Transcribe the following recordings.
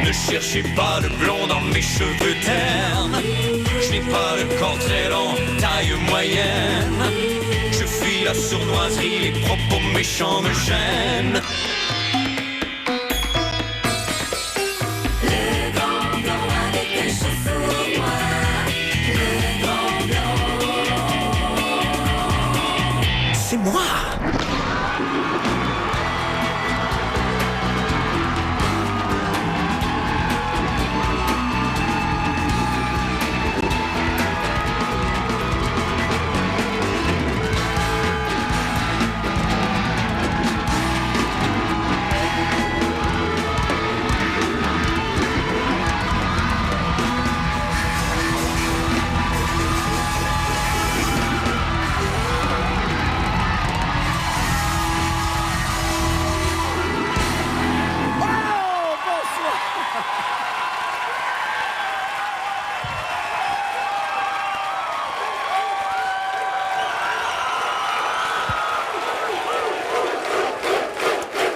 Ne cherchez pas de blond dans mes cheveux ternes. Je n'ai pas le corps très long, taille moyenne. Je fuis la sournoiserie, les propos méchants me gênent. Le grand blond avec un chausseau noir. Le grand blond. C'est moi!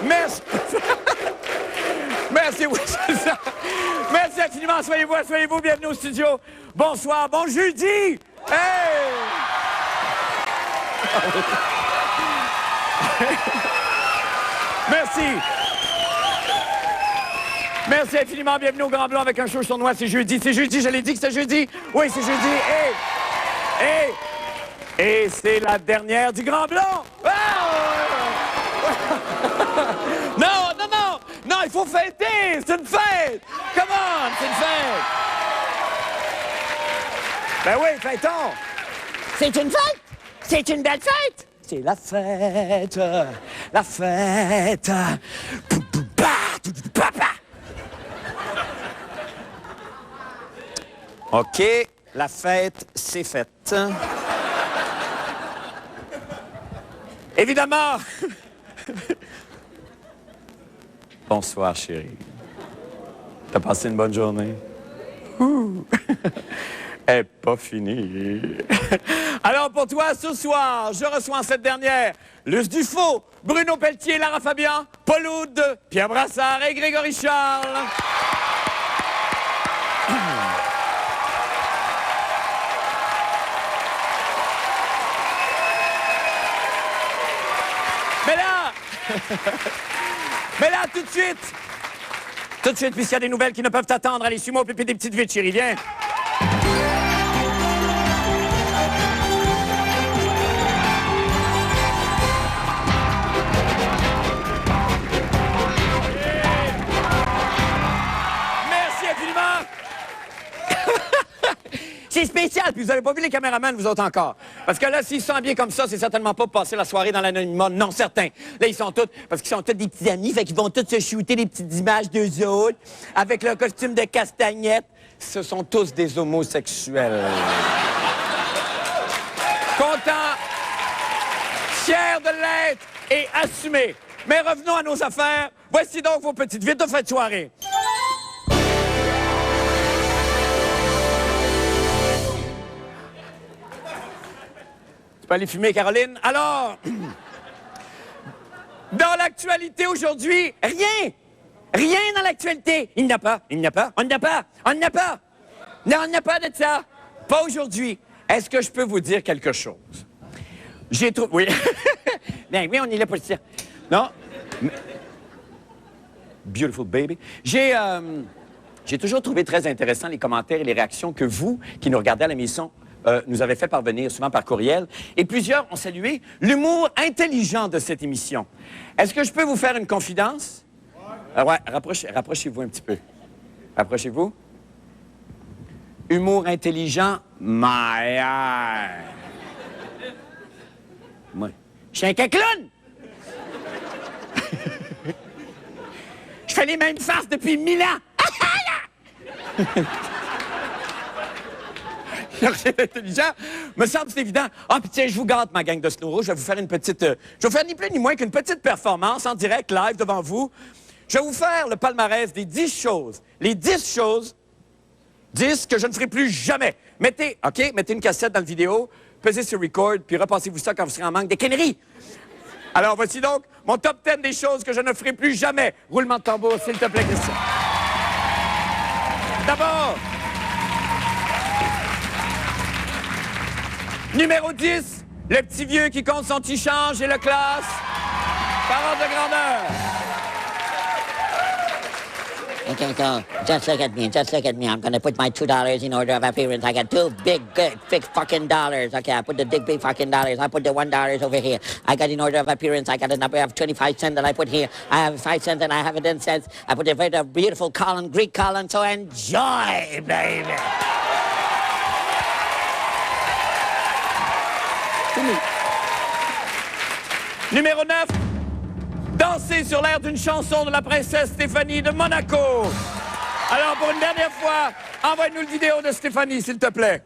Merci. Merci, oui, c'est ça. Merci infiniment. Soyez-vous, bienvenue au studio. Bonsoir, bon jeudi. Hey! Merci. Merci infiniment. Bienvenue au Grand Blanc avec un show sournois. C'est jeudi, je l'ai dit que c'était jeudi. Oui, c'est jeudi. Et c'est la dernière du Grand Blanc. Ah! Non, il faut fêter! C'est une fête! Come on, c'est une fête! Ben oui, fêtons! C'est une fête! C'est une belle fête! C'est la fête! La fête! OK, la fête, c'est faite. Évidemment! Bonsoir, chérie. T'as passé une bonne journée? Elle n'est pas finie. Alors, pour toi, ce soir, je reçois en cette dernière Luce Dufaux, Bruno Pelletier, Lara Fabian, Paul Oud, Pierre Brassard et Grégory Charles. Mais là, tout de suite, puisqu'il y a des nouvelles qui ne peuvent attendre, allez, suis-moi au pipi des petites vites, chérie, viens. Merci infiniment. C'est spécial, puis vous n'avez pas vu les caméramans, vous autres encore. Parce que là, s'ils sont bien comme ça, c'est certainement pas pour passer la soirée dans l'anonymat. Non, certain. Là, ils sont tous, parce qu'ils sont tous des petits amis, fait qu'ils vont tous se shooter des petites images d'eux autres, avec leur costume de castagnette. Ce sont tous des homosexuels. Contents, fiers de l'être et assumés. Mais revenons à nos affaires. Voici donc vos petites vites de fin de soirée. Aller fumer, Caroline. Alors, dans l'actualité aujourd'hui, rien dans l'actualité. Il n'y a pas, on n'y a pas. Non, on n'y a pas de ça. Pas aujourd'hui. Est-ce que je peux vous dire quelque chose? J'ai trouvé... Oui. Ben oui, on est là pour le dire. Non. Beautiful baby. J'ai toujours trouvé très intéressant les commentaires et les réactions que vous, qui nous regardez à l'émission, nous avez fait parvenir, souvent par courriel, et plusieurs ont salué l'humour intelligent de cette émission. Est-ce que je peux vous faire une confidence? Ouais, rapprochez-vous un petit peu. Rapprochez-vous. Humour intelligent, my eye. Moi, je suis un cacloun! Je fais les mêmes farces depuis 1000 ans! C'est intelligent. Me semble c'est évident. Ah, puis tiens, je vous gâte, ma gang de snowros. Je vais vous faire une petite... je vais vous faire ni plus ni moins qu'une petite performance en direct, live, devant vous. Je vais vous faire le palmarès des 10 choses. Les 10 choses, 10 que je ne ferai plus jamais. Mettez une cassette dans la vidéo, pesez sur record, puis repassez-vous ça quand vous serez en manque des conneries. Alors, voici donc mon top 10 des choses que je ne ferai plus jamais. Roulement de tambour, s'il te plaît, Christian. D'abord, numéro 10, le petit vieux qui compte son petit change et le classe par ordre de grandeur. Okay, so just look at me. Just look at me. I'm gonna put my $2 in order of appearance. I got two big fucking dollars. Okay, I put the big fucking dollars. I put the $1 over here. I got in order of appearance. I got a number of 25 cents that I put here. I have 5 cents and I have 10 cents. I put a very beautiful column, Greek column. So enjoy, baby. Numéro 9, danser sur l'air d'une chanson de la princesse Stéphanie de Monaco. Alors, pour une dernière fois, envoie-nous le vidéo de Stéphanie, s'il te plaît.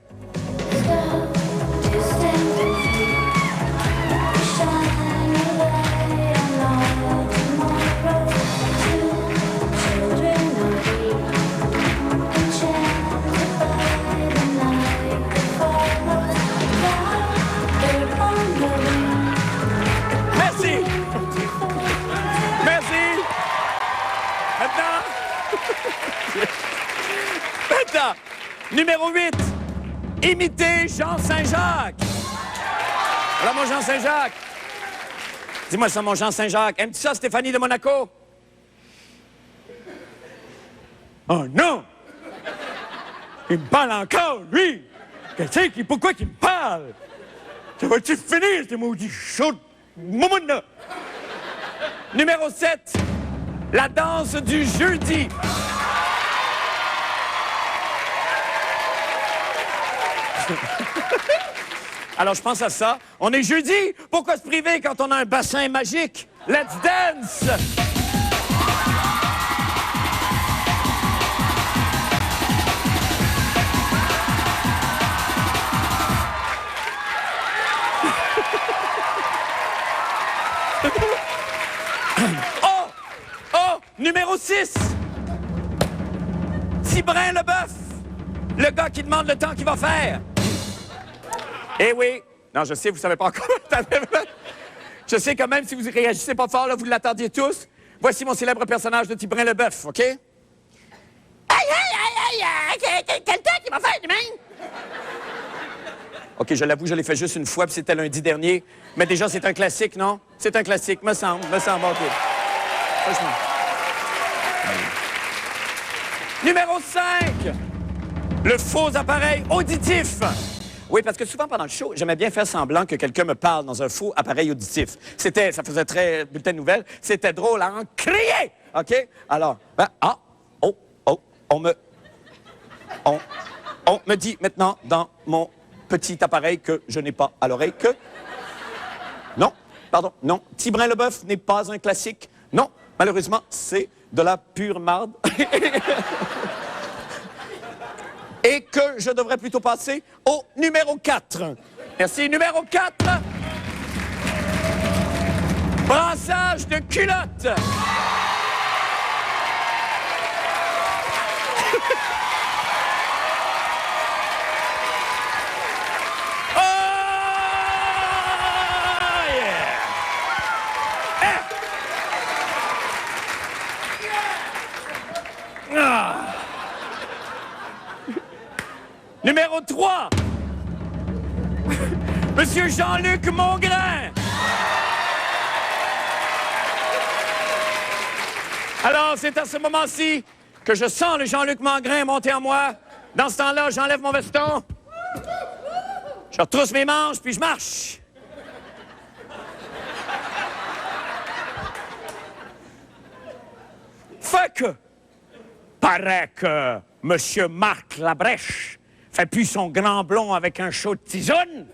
Merci. Merci. Maintenant, numéro 8, imiter Jean Saint-Jacques. Voilà mon Jean Saint-Jacques. Dis-moi ça, mon Jean Saint-Jacques. Aimes-tu ça, Stéphanie de Monaco? Oh non! Il me parle encore, lui! Pourquoi qu'il me parle? Ça va-tu finir, ces maudits chauds de là? Numéro 7, la danse du jeudi. Alors, je pense à ça. On est jeudi. Pourquoi se priver quand on a un bassin magique? Let's dance! Oh! Numéro 6! Tibrin Leboeuf! Le gars qui demande le temps qu'il va faire. Eh oui. Non, je sais, vous savez pas encore. Je sais quand même, si vous réagissez pas fort, là, vous l'attendiez tous. Voici mon célèbre personnage de Tibrin Leboeuf, OK? Aïe, aïe, aïe, aïe! Quel temps qu'il va faire demain? OK, je l'avoue, je l'ai fait juste une fois, puis c'était lundi dernier. Mais déjà, c'est un classique, non? C'est un classique, me semble, OK. Franchement. Numéro 5! Le faux appareil auditif. Oui, parce que souvent pendant le show, j'aimais bien faire semblant que quelqu'un me parle dans un faux appareil auditif. Ça faisait très bulletin de nouvelles. C'était drôle à en crier. OK? Alors, on me dit maintenant dans mon petit appareil que je n'ai pas à l'oreille que... Non, pardon, non. Tibrin Leboeuf n'est pas un classique. Non, malheureusement, c'est de la pure marde. Et que je devrais plutôt passer au numéro 4. Merci. Numéro 4. Brassage de culotte. Oh, yeah. Ah. Numéro 3. Monsieur Jean-Luc Mongrain. Alors, c'est à ce moment-ci que je sens le Jean-Luc Mongrain monter en moi. Dans ce temps-là, j'enlève mon veston. Je retrousse mes manches, puis je marche. Fait que, paraît que Monsieur Marc Labrèche fait plus son grand blond avec un chaud de tisane.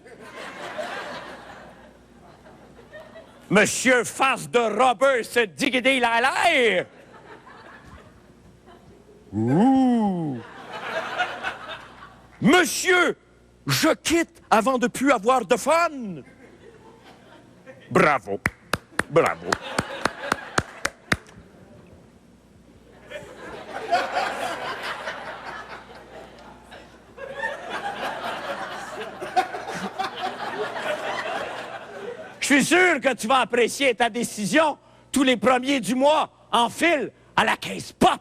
Monsieur Face de Robert se diguider la l'air. Ouh! Monsieur, je quitte avant de plus avoir de fun. Bravo. Bravo. Je suis sûr que tu vas apprécier ta décision tous les premiers du mois en file à la caisse pop.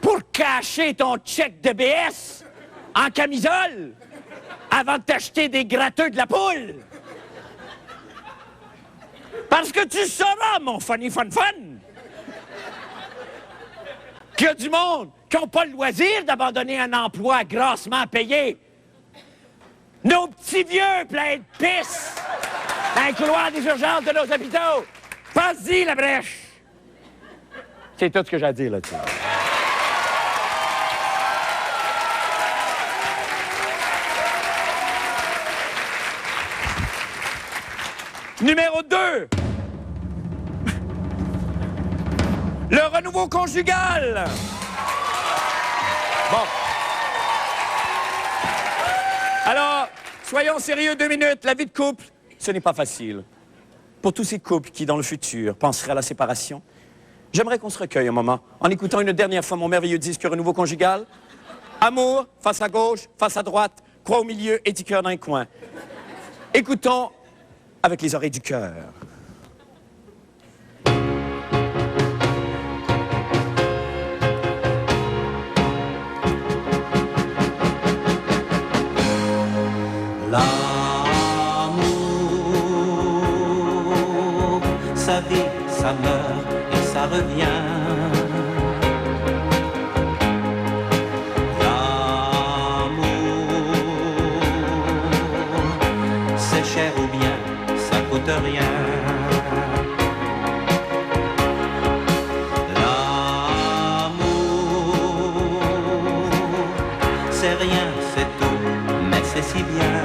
Pour cacher ton chèque de BS en camisole avant de t'acheter des gratteux de la poule. Parce que tu sauras, mon funny fun fun, qu'il y a du monde qui n'ont pas le loisir d'abandonner un emploi grassement payé. Nos petits vieux pleins de pisse dans le couloir des urgences de nos hôpitaux. Passe-y, la brèche. C'est tout ce que j'ai à dire là-dessus. Numéro 2. Le renouveau conjugal. Bon. Alors, soyons sérieux 2 minutes. La vie de couple, ce n'est pas facile. Pour tous ces couples qui, dans le futur, penseraient à la séparation, j'aimerais qu'on se recueille un moment en écoutant une dernière fois mon merveilleux disque Renouveau conjugal. Amour, face à gauche, face à droite, croix au milieu et 10 cœurs dans un coin. Écoutons avec les oreilles du cœur. L'amour, ça vit, ça meurt et ça revient. L'amour, c'est cher ou bien ça coûte rien. L'amour, c'est rien, c'est tout, mais c'est si bien.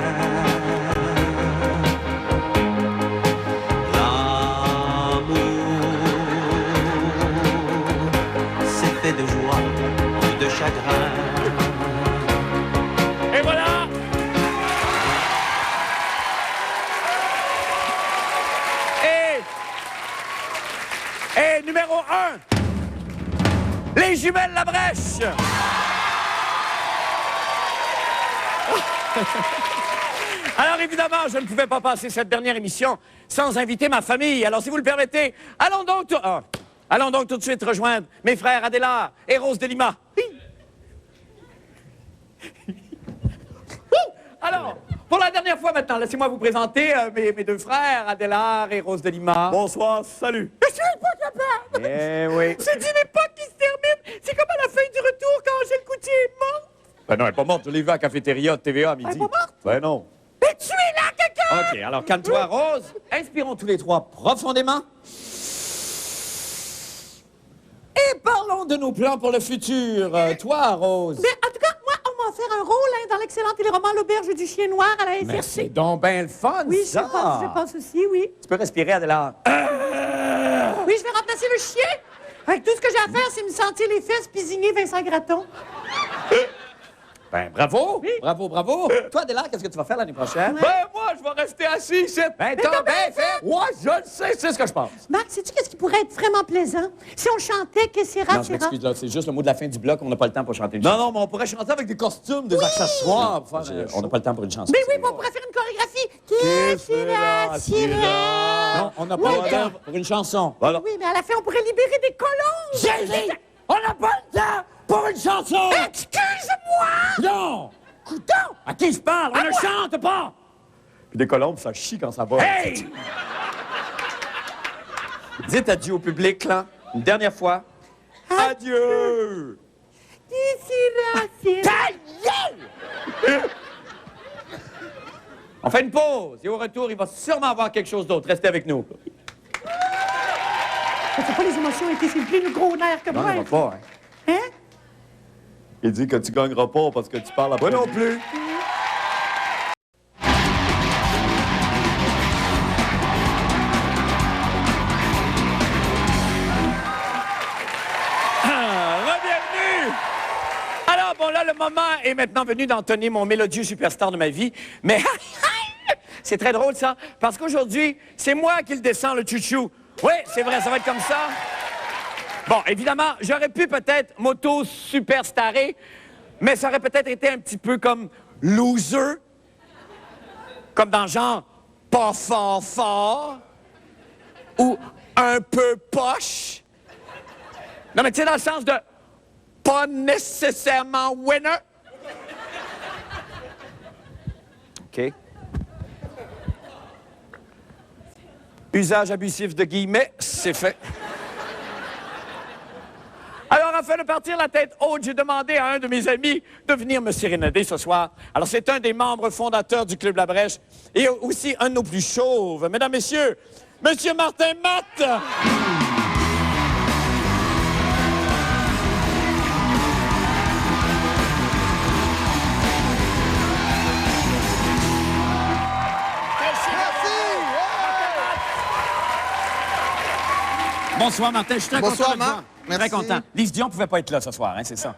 De joie ou de chagrin. Et voilà! Et numéro 1, les jumelles La Brèche! Alors évidemment, je ne pouvais pas passer cette dernière émission sans inviter ma famille. Alors si vous le permettez, allons donc tout de suite rejoindre mes frères Adélard et Rose de Lima. Alors, pour la dernière fois maintenant, laissez-moi vous présenter mes 2 frères, Adélard et Rose de Lima. Bonsoir, salut. Je suis pas capable! Eh oui. C'est une époque qui se termine. C'est comme à la fin du retour quand Angèle Coutier est morte. Ben non, elle est pas morte. Je l'ai vue à la cafétéria de TVA à midi. Elle est pas morte? Ben non. Mais tu es là, quelqu'un! OK, alors calme-toi, Rose. Inspirons tous les 3 profondément. Et parlons de nos plans pour le futur. Toi, Rose. Mais en tout cas, moi, on m'a offert un rôle dans l'excellent téléroman L'Auberge du Chien Noir à la Mais SRC. c'est donc bien le fun, Oui, ça. je pense aussi, oui. Tu peux respirer, Adélard. Oui, je vais remplacer le chien. Avec tout ce que j'ai à faire, c'est me sentir les fesses puis zigner Vincent Gratton. Ben, bravo. Bravo, bravo. Toi, Adélard, qu'est-ce que tu vas faire l'année prochaine? Ouais. Ben moi, je vais rester assis ici. Ben, t'as t'as bien bien fait. Ouais, je le sais, c'est ce que je pense. Marc, sais-tu qu'est-ce qui pourrait être vraiment plaisant? Si on chantait Que sera, Non, je m'excuse, là, c'est juste le mot de la fin du bloc. On n'a pas le temps pour chanter une Non, chanson. non, mais on pourrait chanter avec des costumes, des accessoires. Pour faire, On n'a pas le temps pour une chanson. Mais oui, on pourrait faire une chorégraphie. Que sera, Non, on n'a pas le temps pour une chanson. Voilà. Oui, mais à la fin, on pourrait libérer des colons. J'ai dit, on n'a pas le temps pour une chanson. Excuse-moi! Non. Coudon! À qui je parle? On ne chante pas. Puis des colombes, ça chie quand ça va. Hey! Dites adieu au public, là, une dernière fois. Adieu! Que sera, Ta gueule! On fait une pause et au retour, il va sûrement avoir quelque chose d'autre. Restez avec nous. C'est pas les émotions étaient s'il vous plaît, le gros nerf comme Non, moi. il va pas, hein. Hein? Il dit que tu gagneras pas parce que tu parles après. Moi non plus. Re-bienvenue! Alors, bon, là, le moment est maintenant venu d'entonner mon mélodieux superstar de ma vie. Mais c'est très drôle, ça, parce qu'aujourd'hui, c'est moi qui le descends, le chouchou. Oui, c'est vrai, ça va être comme ça. Bon, évidemment, j'aurais pu peut-être m'auto-superstarer, mais ça aurait peut-être été un petit peu comme loser. Comme dans genre pas fort fort ou un peu poche. Non, mais tu sais, dans le sens de pas nécessairement winner. OK. Usage abusif de guillemets, c'est fait. Alors, afin de partir la tête haute, j'ai demandé à un de mes amis de venir me sérénader ce soir. Alors, c'est un des membres fondateurs du Club La Brèche et aussi un de nos plus chauves. Mesdames, Messieurs, Monsieur Martin Matt! Bonsoir, Martin. Je suis très Bonsoir, content de te Marc. voir. Merci. Très content. Lise Dion ne pouvait pas être là ce soir, hein, c'est ça?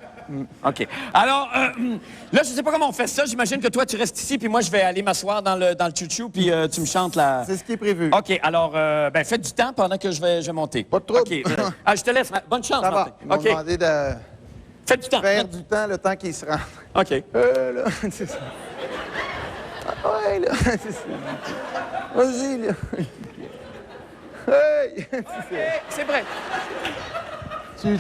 OK. Alors, là, je ne sais pas comment on fait ça. J'imagine que toi, tu restes ici, puis moi, je vais aller m'asseoir dans le chouchou, puis tu me chantes la... C'est ce qui est prévu. OK. Alors, ben, faites du temps pendant que je vais monter. Pas de trouble. OK. Je te laisse. Bonne chance, Ça va. Martin. Ils m'ont OK. demandé de Faites du temps. faire du temps le temps qu'ils se rendent. OK. Là, c'est ça. Ah, ouais, là, c'est ça. Vas-y, là. Hey! C'est prêt. Tu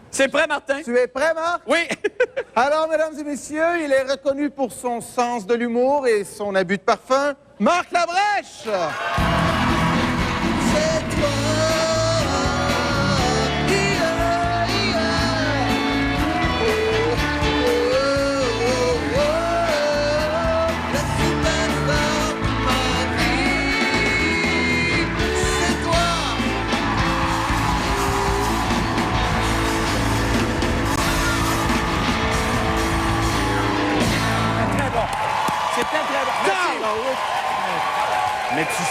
C'est prêt, Martin? es prêt, Marc? Oui. Alors, mesdames et messieurs, il est reconnu pour son sens de l'humour et son abus de parfum. Marc Labrèche! C'est toi! La superstar de ma vie, c'est toi! Très bon. C'était très bon. Merci. Mais tu...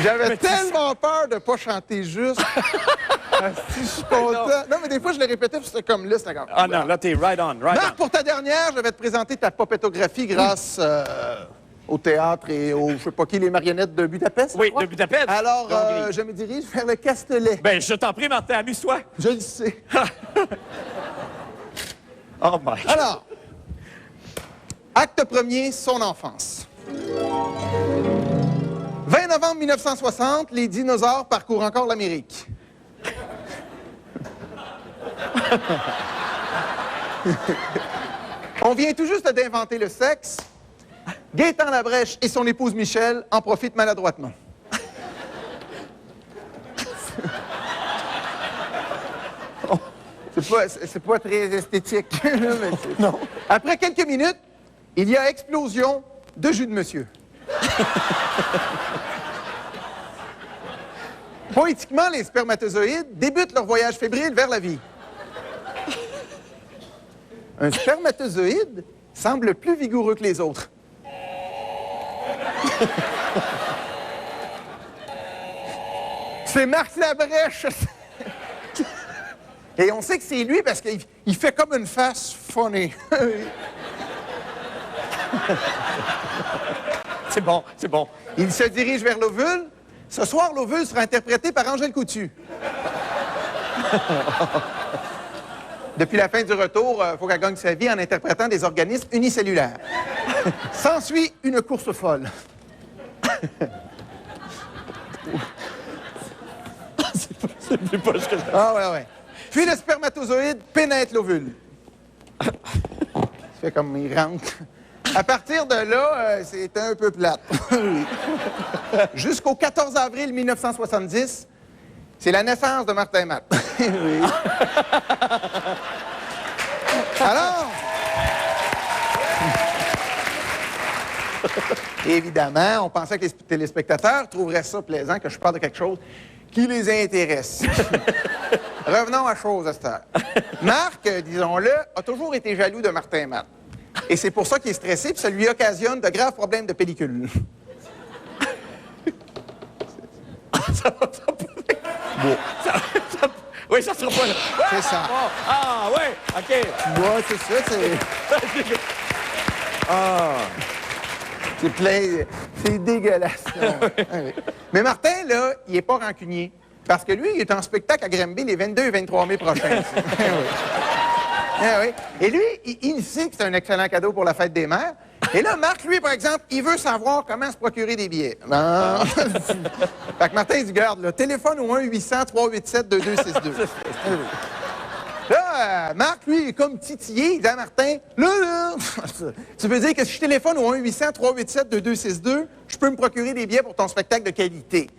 J'avais tellement peur de pas chanter juste. Si je suis content. Non, mais des fois, je le répétais, puis c'était comme là, c'était comme... Ah non, là, t'es right on, right Marc, pour ta dernière, je vais te présenter ta popétographie grâce au théâtre et au, je sais pas qui, les marionnettes de Budapest. Oui, je crois. de Budapest. Alors, Hongrie. je me dirige vers le Castellet. Ben, je t'en prie, Martin, amuse-toi. Je le sais. Oh my God. Alors, acte premier, son enfance. 20 novembre 1960, les dinosaures parcourent encore l'Amérique. On vient tout juste d'inventer le sexe. Gaétan Labrèche et son épouse Michel en profitent maladroitement. C'est pas très esthétique. Non. Après quelques minutes, il y a explosion de jus de monsieur. Poétiquement, les spermatozoïdes débutent leur voyage fébrile vers la vie. Un spermatozoïde semble plus vigoureux que les autres. C'est Marc Labrèche. Et on sait que c'est lui parce qu'il fait comme une face funny. C'est bon, c'est bon. Il se dirige vers l'ovule. Ce soir, l'ovule sera interprété par Angèle Coutu. Depuis la fin du retour, il faut qu'elle gagne sa vie en interprétant des organismes unicellulaires. S'ensuit une course folle. C'est pas ce que je... Ah ouais. Puis le spermatozoïde pénètre l'ovule. Il fait comme il rentre. À partir de là, c'est un peu plate. Oui. Jusqu'au 14 avril 1970, c'est la naissance de Martin Matt. Oui. Alors, évidemment, on pensait que les téléspectateurs trouveraient ça plaisant que je parle de quelque chose qui les intéresse. Revenons à chose à cette heure. Marc, disons-le, a toujours été jaloux de Martin Matt. Et c'est pour ça qu'il est stressé, puis ça lui occasionne de graves problèmes de pellicule. Oui, ça sera pas là. C'est ça. Bon. Ah, oui, OK. Ouais, c'est ça, c'est... C'est plein... C'est dégueulasse. Ah oui. Mais Martin, là, il est pas rancunier. Parce que lui, il est en spectacle à Granby les 22 et 23 mai prochains. Ah oui. Ah oui. Et lui, il sait que c'est un excellent cadeau pour la fête des mères. Et là, Marc, lui, par exemple, il veut savoir comment se procurer des billets. Non. Fait que Martin, il dit, garde, là, téléphone au 1-800-387-2262. Là, Marc, lui, il est comme titillé. Il dit à Martin, là, tu veux dire que si je téléphone au 1-800-387-2262, je peux me procurer des billets pour ton spectacle de qualité?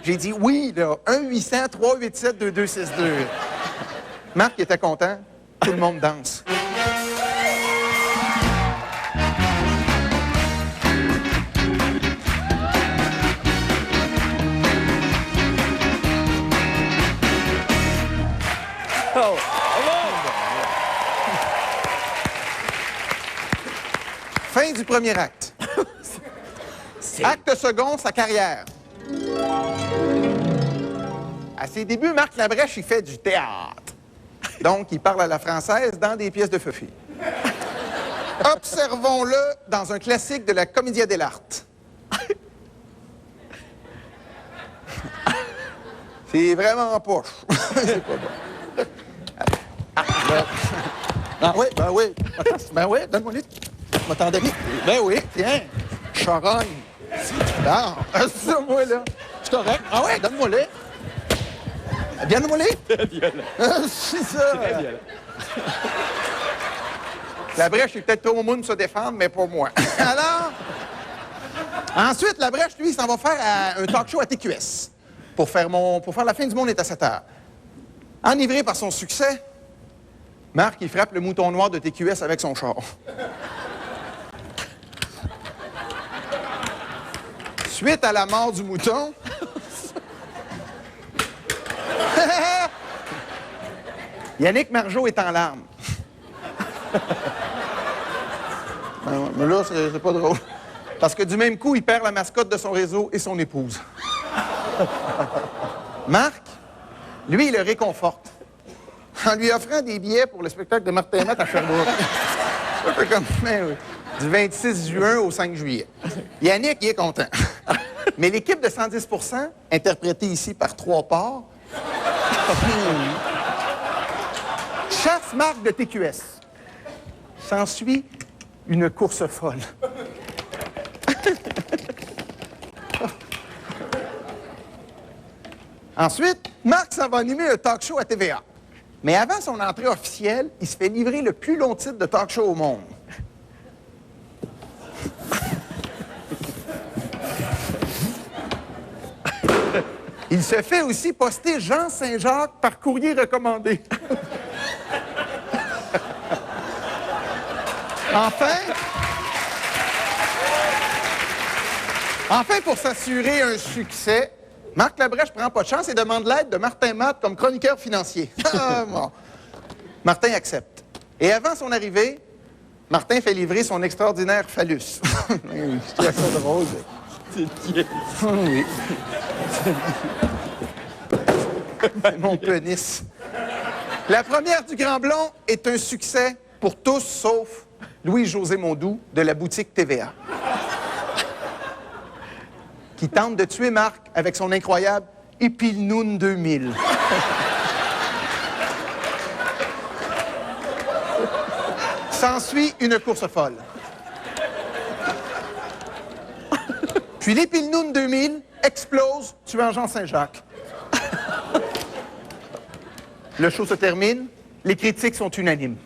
J'ai dit oui, là, 1-800-387-2262. Marc était content. Tout le monde danse. Oh. Fin du premier acte. Acte second, sa carrière. À ses débuts, Marc Labrèche, il fait du théâtre. Donc, il parle à la française dans des pièces de Fufi. Observons-le dans un classique de la Commedia dell'arte. C'est vraiment poche. C'est pas bon. Ah oui, ben oui. Ben oui, donne-moi les. Je m'attendais. Ben oui, tiens. Charogne. Non, c'est ça, moi, là. C'est correct. Ah ouais, donne-moi les. Donne-moi les. C'est ça. La brèche est peut-être trop mou de se défendre, mais pas moi. Alors, ensuite, la brèche, lui, il s'en va faire un talk show à TQS pour faire La fin du monde est à 7 heures. Enivré par son succès, Marc, il frappe le mouton noir de TQS avec son char. Suite à la mort du mouton, Yannick Margeau est en larmes. Mais là, c'est pas drôle. Parce que du même coup, il perd la mascotte de son réseau et son épouse. Marc, lui, il le réconforte en lui offrant des billets pour le spectacle de Martin Matt à Sherbrooke. Un peu comme, oui. Du 26 juin au 5 juillet. Yannick, il est content. Mais l'équipe de 110%, interprétée ici par 3 porcs, chasse Marc de TQS. S'ensuit une course folle. Ensuite, Marc s'en va animer un talk show à TVA. Mais avant son entrée officielle, il se fait livrer le plus long titre de talk show au monde. Il se fait aussi poster Jean Saint-Jacques par courrier recommandé. Enfin, pour s'assurer un succès, Marc Labrèche prend pas de chance et demande l'aide de Martin Matt comme chroniqueur financier. Ah, bon. Martin accepte. Et avant son arrivée, Martin fait livrer son extraordinaire phallus. Oui, je trouve ça drôle. Oui. Mon pénis. La première du Grand Blond est un succès pour tous, sauf Louis-José Mondoux de la boutique TVA, qui tente de tuer Marc avec son incroyable Épilnoun 2000. S'ensuit une course folle. Puis l'Épilnoun 2000 explose, tuant Jean Saint-Jacques. Le show se termine, les critiques sont unanimes.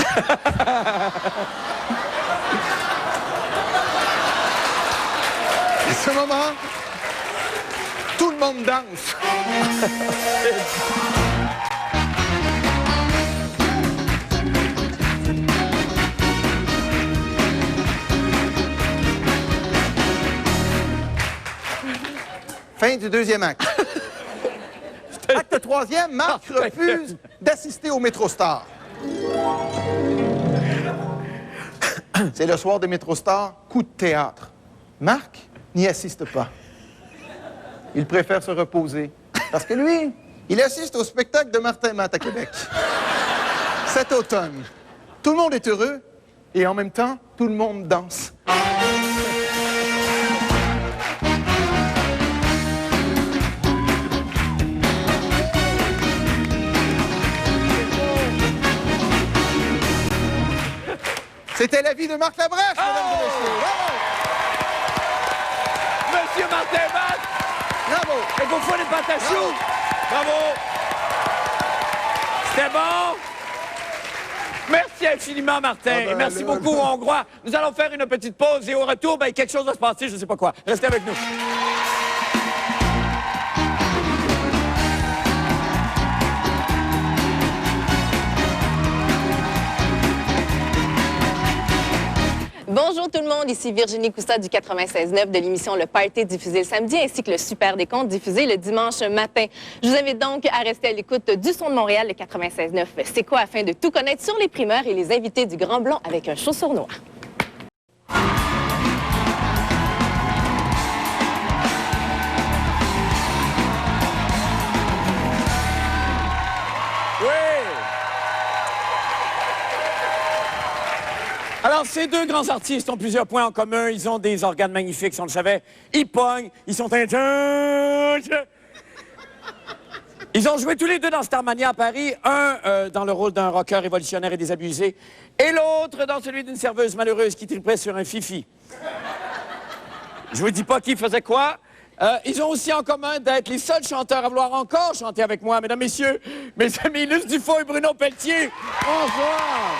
À ce moment, tout le monde danse. Fin du deuxième acte. Acte troisième, Marc refuse d'assister au MétroStar. C'est le soir de MétroStar, coup de théâtre. Marc n'y assiste pas. Il préfère se reposer. Parce que lui, il assiste au spectacle de Martin Matt à Québec. Cet automne, tout le monde est heureux et en même temps, tout le monde danse. C'était la vie de Marc Labrèche, mesdames et messieurs. Bravo! Monsieur Martin Matt! Bravo! Et vous faites des patachous! Bravo! C'était bon? Merci infiniment, Martin. Et merci beaucoup, Hongrois. Nous allons faire une petite pause et au retour, ben, quelque chose va se passer, je ne sais pas quoi. Restez avec nous. Bonjour tout le monde, ici Virginie Coussa du 96.9 de l'émission Le Party diffusé le samedi ainsi que le Super Décompte diffusé le dimanche matin. Je vous invite donc à rester à l'écoute du son de Montréal, le 96.9. C'est quoi afin de tout connaître sur les primeurs et les invités du Grand Blond avec un show sur noir. Alors, ces deux grands artistes ont plusieurs points en commun. Ils ont des organes magnifiques, si on le savait. Ils pognent, ils sont intenses. Ils ont joué tous les deux dans Starmania à Paris. Un dans le rôle d'un rocker révolutionnaire et désabusé. Et l'autre dans celui d'une serveuse malheureuse qui triperait sur un fifi. Je vous dis pas qui faisait quoi. Ils ont aussi en commun d'être les seuls chanteurs à vouloir encore chanter avec moi. Mesdames, messieurs, mes amis Luce Dufault et Bruno Pelletier. Bonsoir.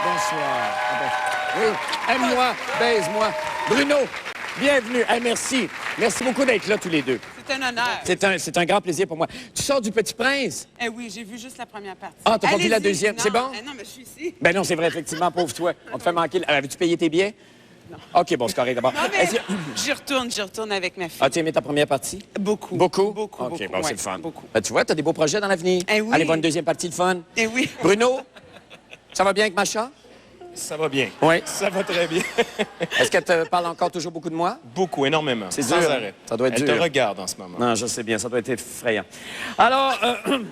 Bonsoir. Oui, aime-moi, baise-moi. Bruno, bienvenue. Hey, merci. Merci beaucoup d'être là tous les deux. C'est un honneur. C'est un grand plaisir pour moi. Tu sors du Petit Prince? Eh oui, j'ai vu juste la première partie. Ah, t'as pas vu la Allez-y. deuxième? Non, C'est bon? Non, mais je suis ici. Ben non, c'est vrai, effectivement, pauvre toi. On te fait manquer. Avais-tu payé tes billets? Non. OK, bon, c'est correct d'abord. Non, mais j'y retourne avec ma fille. As-tu aimé ta première partie? Beaucoup. Beaucoup? Beaucoup, OK, beaucoup, bon, c'est ouais, le fun. beaucoup. Ben, tu vois, t'as des beaux projets dans l'avenir. Eh oui. Allez voir une deuxième partie de fun. Eh oui. Bruno, ça va bien avec Macha? Ça va bien. Oui. Ça va très bien. Est-ce qu'elle te parle encore toujours beaucoup de moi? Beaucoup, énormément. C'est sans dur. arrêt. Ça doit être Elle dur. te regarde en ce moment. Non, je sais bien, ça doit être effrayant. Alors, vous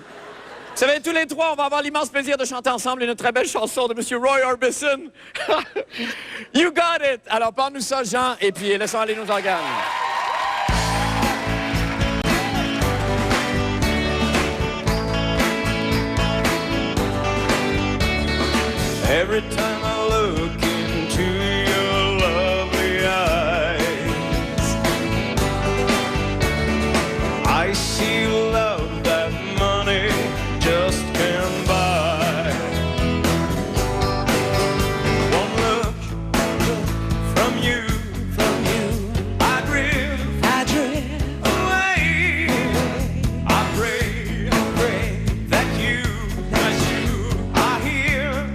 savez, tous les trois, on va avoir l'immense plaisir de chanter ensemble une très belle chanson de M. Roy Orbison. You got it! Alors, parle-nous ça, Jean, et puis laissons aller nos organes. Every time I look into your lovely eyes, I see love that money just can't buy. One look from you, I drift away. I pray that you are here.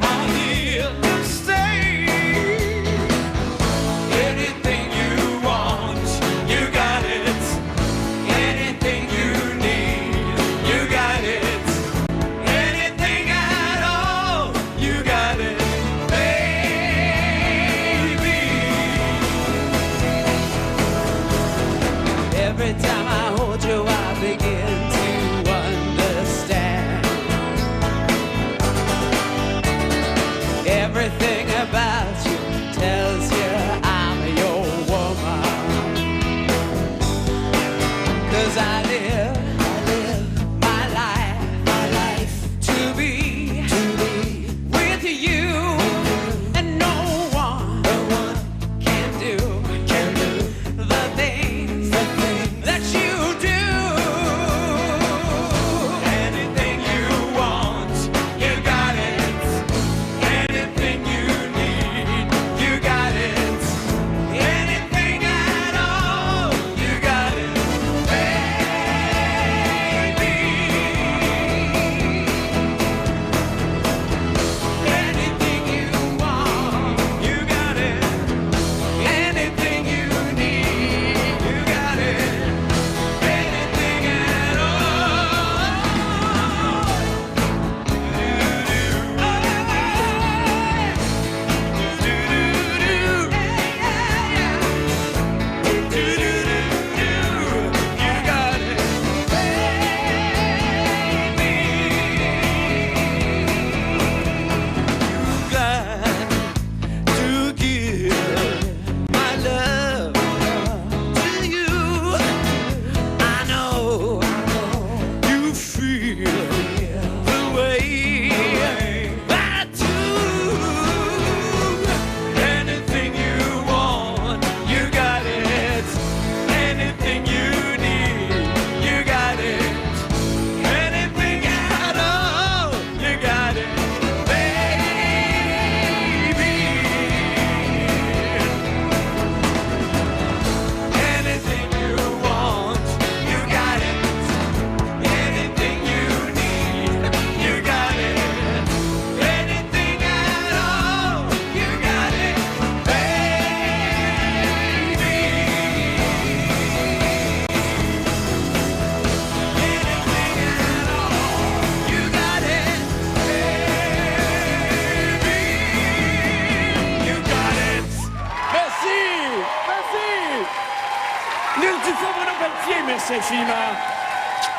Merci infiniment.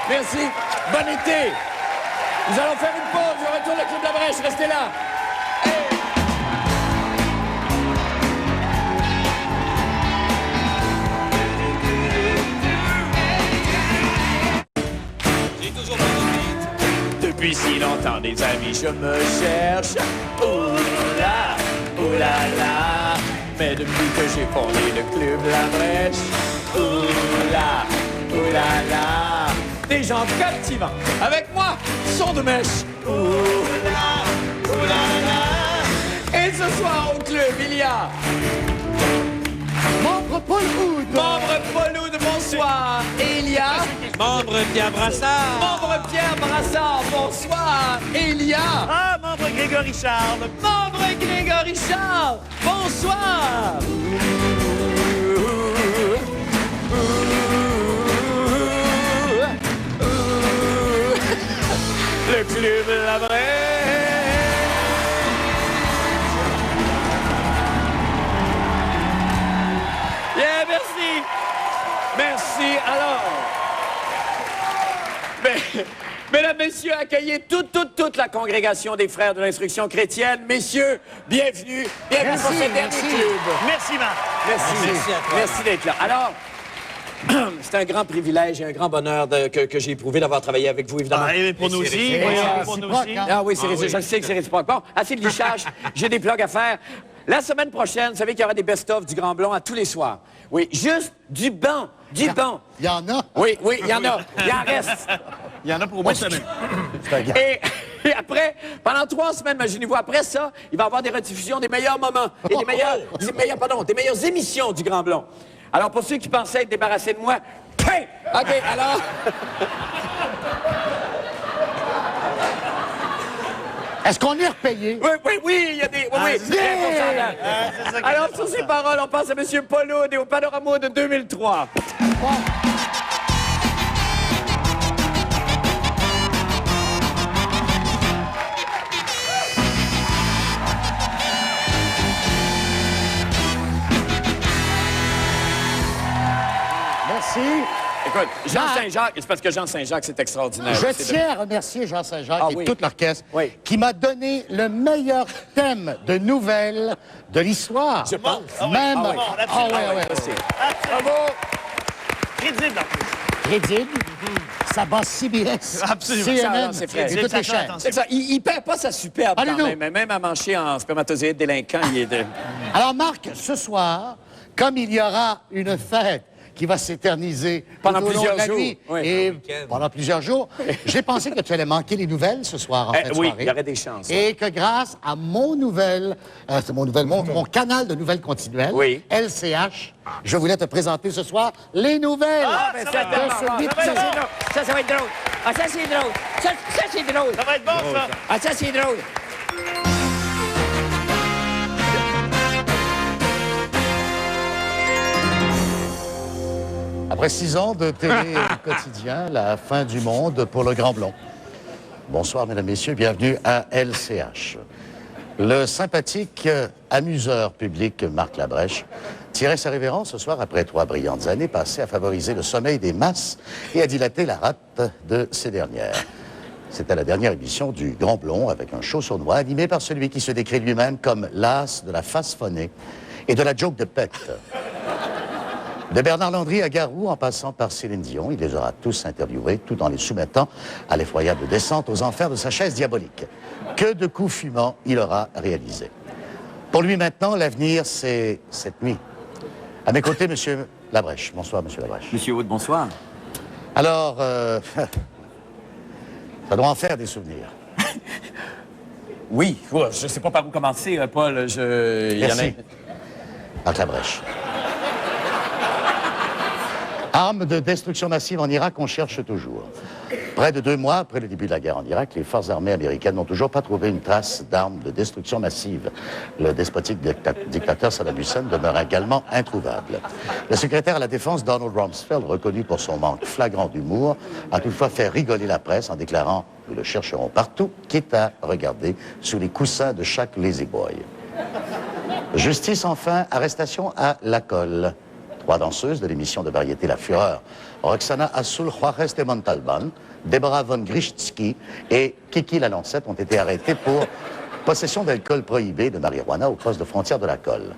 Merci. Bon été. Nous allons faire une pause. Je retourne le Club de la Brèche. Restez là. Depuis si longtemps, des amis, je me cherche. Ouh là là. Mais depuis que j'ai fondé le Club La Brèche, ouh là là. Des gens captivants. Avec moi, son de mèche. Ouh là là. Et ce soir au club, il y a... Membre Paul Hood. Membre Paul Hood, bonsoir. Et il y a... Membre Pierre Brassard. Membre Pierre Brassard, bonsoir. Et il y a... Ah, membre Grégory Charles. Membre Grégory Charles, bonsoir. Le Club La Brèche. Yeah, merci. Merci. Alors, mesdames, messieurs, accueillez toute la congrégation des frères de l'instruction chrétienne. Messieurs, bienvenue pour ce dernier club. Merci, Marc. Merci d'être là. Alors, c'est un grand privilège et un grand bonheur que j'ai éprouvé d'avoir travaillé avec vous, évidemment. Et pour nous aussi. Pour nous aussi. Ah oui, je sais que c'est réciproque. Bon, assez de lichage, j'ai des plugs à faire. La semaine prochaine, vous savez qu'il y aura des best-of du Grand Blond à tous les soirs. Oui, juste du banc. Du banc. Il y en a? Oui, il y en a. Il en reste. Il y en a pour au moins une semaine. Et après, pendant 3 semaines, imaginez-vous, après ça, il va y avoir des rediffusions des meilleurs moments et des meilleures émissions du Grand Blond. Alors, pour ceux qui pensaient être débarrassés de moi, OK, alors... Est-ce qu'on est repayé? Oui, il y a des... Oui, c'est très pourcentage. Alors, sur ces paroles, on passe à M. Paul Hood et au Panorama de 2003. Merci. Écoute, Jean Saint-Jacques, c'est parce que Jean Saint-Jacques, c'est extraordinaire. Je tiens à remercier Jean Saint-Jacques et oui. toute l'orchestre Oui. qui m'a donné le meilleur thème de nouvelles de l'histoire. Je pense. Même... ouais. Bravo. Crédible, en plus. Crédible. Ça bat CBS, Absolument. CNN C'est vrai. et toutes les chaînes. C'est ça, il perd pas sa superbe quand Allez-nous. même à mancher en spermatozoïde délinquant, il est de... Alors, Marc, ce soir, comme il y aura une fête qui va s'éterniser Pendant tout au long plusieurs de la jours, nuit oui. et pendant plusieurs jours, j'ai pensé que tu allais manquer les nouvelles ce soir en fin de oui, soirée. il y aurait des chances. Et que grâce à mon canal de nouvelles continuelles, Oui. LCH, je voulais te présenter ce soir les nouvelles ben, de ça va être ce bon. huit- Ça va être drôle. Ah, ça, c'est drôle. Ça, c'est drôle. Ça va être bon, ça. Ah, ça, c'est drôle. Après 6 ans de télé quotidien, la fin du monde pour le Grand Blond. Bonsoir, mesdames, messieurs, bienvenue à LCH. Le sympathique amuseur public Marc Labrèche tirait sa révérence ce soir après 3 brillantes années passées à favoriser le sommeil des masses et à dilater la rate de ces dernières. C'était la dernière émission du Grand Blond avec un show sournois animé par celui qui se décrit lui-même comme l'as de la face phonée et de la joke de pète. De Bernard Landry à Garou, en passant par Céline Dion, il les aura tous interviewés, tout en les soumettant à l'effroyable descente aux enfers de sa chaise diabolique. Que de coups fumants il aura réalisé. Pour lui maintenant, l'avenir, c'est cette nuit. À mes côtés, Monsieur Labrèche. Bonsoir, Monsieur Labrèche. Monsieur Wood, bonsoir. Alors, ça doit en faire des souvenirs. Oui, je sais pas par où commencer, Paul. Il y en a... Merci. Marc Labrèche. Armes de destruction massive en Irak, on cherche toujours. Près de 2 mois après le début de la guerre en Irak, les forces armées américaines n'ont toujours pas trouvé une trace d'armes de destruction massive. Le despotique dictateur Saddam Hussein demeure également introuvable. Le secrétaire à la Défense, Donald Rumsfeld, reconnu pour son manque flagrant d'humour, a toutefois fait rigoler la presse en déclarant « Nous le chercherons partout, quitte à regarder sous les coussins de chaque lazy boy ». Justice enfin, arrestation à La Colle. 3 danseuses de l'émission de variété La Fureur, Roxana Azul Juarez de Montalban, Deborah von Grischtsky et Kiki la Lancette ont été arrêtés pour possession d'alcool prohibé de marijuana au poste de frontière de la Colle.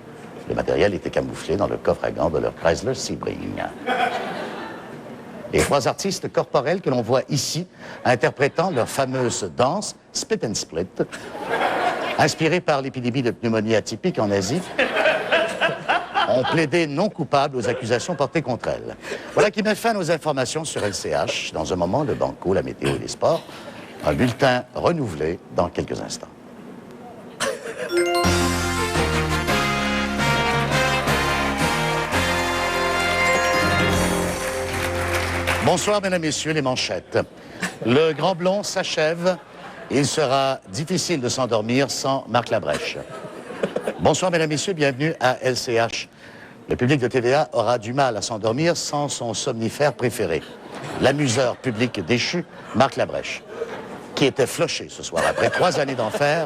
Le matériel était camouflé dans le coffre à gants de leur Chrysler Sebring. Les 3 artistes corporels que l'on voit ici interprétant leur fameuse danse Spit and Split, inspirée par l'épidémie de pneumonie atypique en Asie, ont plaidé non coupables aux accusations portées contre elles. Voilà qui met fin à nos informations sur LCH. Dans un moment, le banco, la météo et les sports. Un bulletin renouvelé dans quelques instants. Bonsoir, mesdames, messieurs, les manchettes. Le Grand Blond s'achève. Il sera difficile de s'endormir sans Marc Labrèche. Bonsoir, mesdames, messieurs, bienvenue à LCH. Le public de TVA aura du mal à s'endormir sans son somnifère préféré. L'amuseur public déchu, Marc Labrèche, qui était floché ce soir après 3 années d'enfer,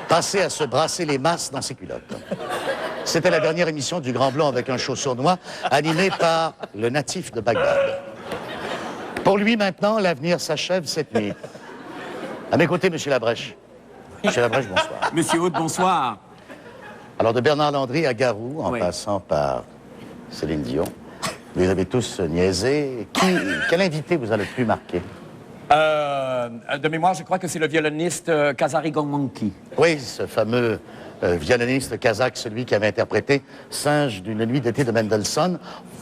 passé à se brasser les masses dans ses culottes. C'était la dernière émission du Grand Blond avec un show sournois animé par le natif de Bagdad. Pour lui, maintenant, l'avenir s'achève cette nuit. À mes côtés, Monsieur Labrèche. Monsieur Labrèche, bonsoir. Monsieur Haute, bonsoir. Alors, de Bernard Landry à Garou, en passant par Céline Dion, vous les avez tous niaisés. Quel invité vous a le plus marqué? De mémoire, je crois que c'est le violoniste Kazari Gongmanki. Oui, ce fameux violoniste kazakh, celui qui avait interprété Singe d'une nuit d'été de Mendelssohn.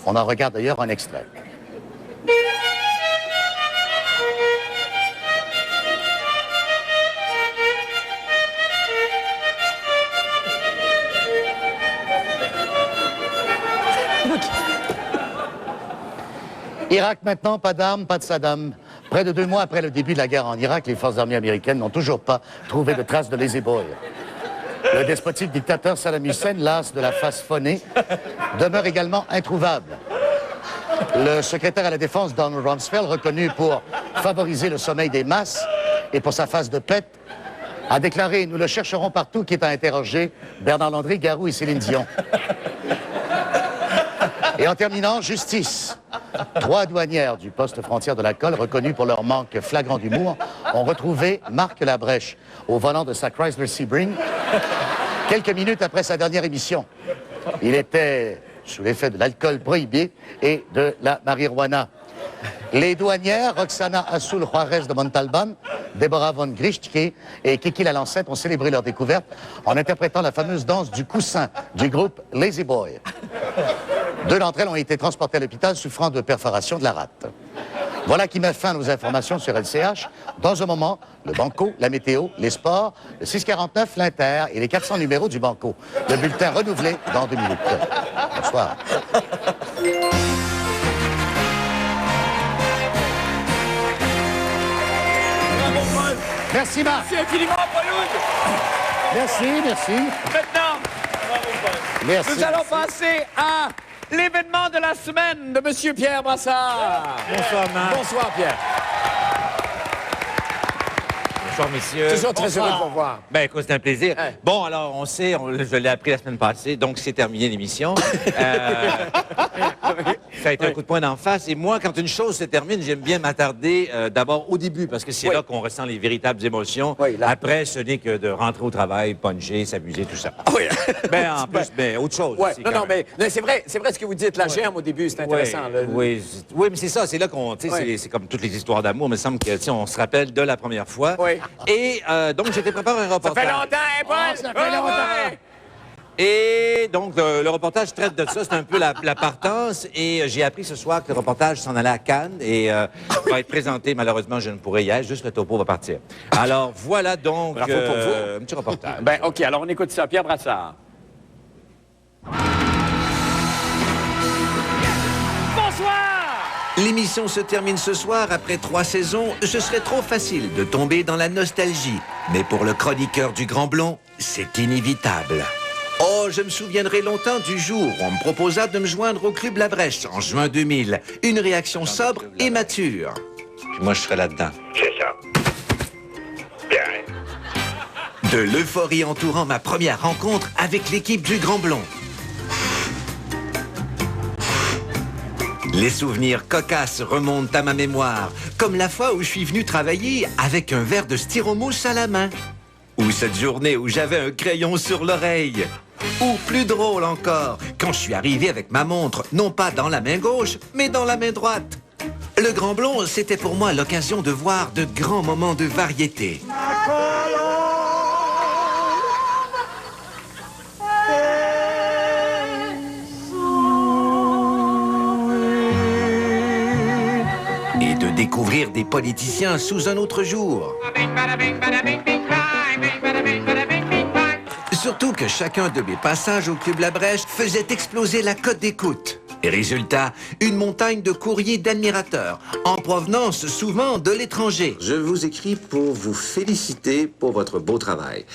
On en regarde d'ailleurs un extrait. Irak maintenant, pas d'armes, pas de Saddam. Près de 2 mois après le début de la guerre en Irak, les forces armées américaines n'ont toujours pas trouvé de traces de Lazy Boy. Le despotique dictateur Saddam Hussein, las de la face phonée, demeure également introuvable. Le secrétaire à la Défense, Donald Rumsfeld, reconnu pour favoriser le sommeil des masses et pour sa face de pète, a déclaré « Nous le chercherons partout », qui est à interroger Bernard Landry, Garou et Céline Dion. Et en terminant, justice. 3 douanières du poste frontière de la Colle, reconnues pour leur manque flagrant d'humour, ont retrouvé Marc Labrèche au volant de sa Chrysler Sebring quelques minutes après sa dernière émission. Il était sous l'effet de l'alcool prohibé et de la marijuana. Les douanières, Roxana Azul Juarez de Montalban, Deborah von Grischtsky et Kiki la Lancette ont célébré leur découverte en interprétant la fameuse danse du coussin du groupe Lazy Boy. 2 d'entre elles ont été transportées à l'hôpital souffrant de perforation de la rate. Voilà qui met fin à nos informations sur LCH. Dans un moment, le Banco, la météo, les sports, le 649, l'Inter et les 400 numéros du Banco. Le bulletin renouvelé dans 2 minutes. Bonsoir. Merci, Marc. Merci infiniment, Paul. Merci. Maintenant, Merci. nous allons passer à l'événement de la semaine de M. Pierre Brassard. Bonsoir, Marc. Bonsoir, Pierre. Bonsoir, messieurs. Toujours très heureux de vous voir. Ben, écoute, c'est un plaisir. Ouais. Bon, alors, on sait, je l'ai appris la semaine passée, donc c'est terminé l'émission. Ça a été un coup de poing d'en face. Et moi, quand une chose se termine, j'aime bien m'attarder d'abord au début, parce que c'est là qu'on ressent les véritables émotions. Oui, là. Après, ce n'est que de rentrer au travail, puncher, s'amuser, tout ça. Oui. Ben, en plus, ben, autre chose. Ouais. aussi, Non, quand non, même. mais c'est vrai ce que vous dites, la germe au début, c'est intéressant. Oui, oui, mais c'est ça, c'est là qu'on, tu sais, Ouais. c'est comme toutes les histoires d'amour, il me semble que, tu sais, on se rappelle de la première fois. Oui. Et donc, j'étais préparé un Ça reportage. fait longtemps, hein, Paul? Ça fait longtemps. Ouais. Et donc, le reportage traite de ça, c'est un peu la partance. Et j'ai appris ce soir que le reportage s'en allait à Cannes et va être présenté. Malheureusement, je ne pourrai y être, juste le topo va partir. Alors, voilà donc Bravo pour vous. un petit reportage. Ben, OK, alors on écoute ça. Pierre Brassard. L'émission se termine ce soir après 3 saisons. Ce serait trop facile de tomber dans la nostalgie. Mais pour le chroniqueur du Grand Blond, c'est inévitable. Oh, je me souviendrai longtemps du jour où on me proposa de me joindre au Club Labrèche en juin 2000. Une réaction sobre et mature. Puis moi, je serai là-dedans. C'est ça. Bien. De l'euphorie entourant ma première rencontre avec l'équipe du Grand Blond. Les souvenirs cocasses remontent à ma mémoire, comme la fois où je suis venu travailler avec un verre de styromousse à la main. Ou cette journée où j'avais un crayon sur l'oreille. Ou plus drôle encore, quand je suis arrivé avec ma montre, non pas dans la main gauche, mais dans la main droite. Le Grand Blond, c'était pour moi l'occasion de voir de grands moments de variété. Et de découvrir des politiciens sous un autre jour. Surtout que chacun de mes passages au Club La Brèche faisait exploser la cote d'écoute. Et résultat, une montagne de courriers d'admirateurs, en provenance souvent de l'étranger. Je vous écris pour vous féliciter pour votre beau travail.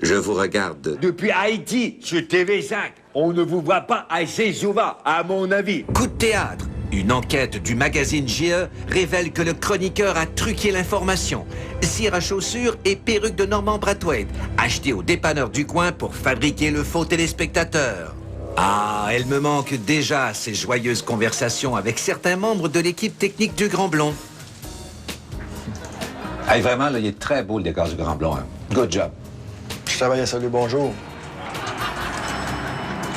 Je vous regarde. Depuis Haïti, sur TV5, on ne vous voit pas assez souvent, à mon avis. Coup de théâtre. Une enquête du magazine GE révèle que le chroniqueur a truqué l'information. Cire à chaussures et perruque de Norman Brathwaite, achetée au dépanneur du coin pour fabriquer le faux téléspectateur. Ah, elle me manque déjà, ces joyeuses conversations avec certains membres de l'équipe technique du Grand Blond. Hey, vraiment, là, il est très beau le décor du Grand Blond. Hein. Good job. Je travaille à Salut Bonjour.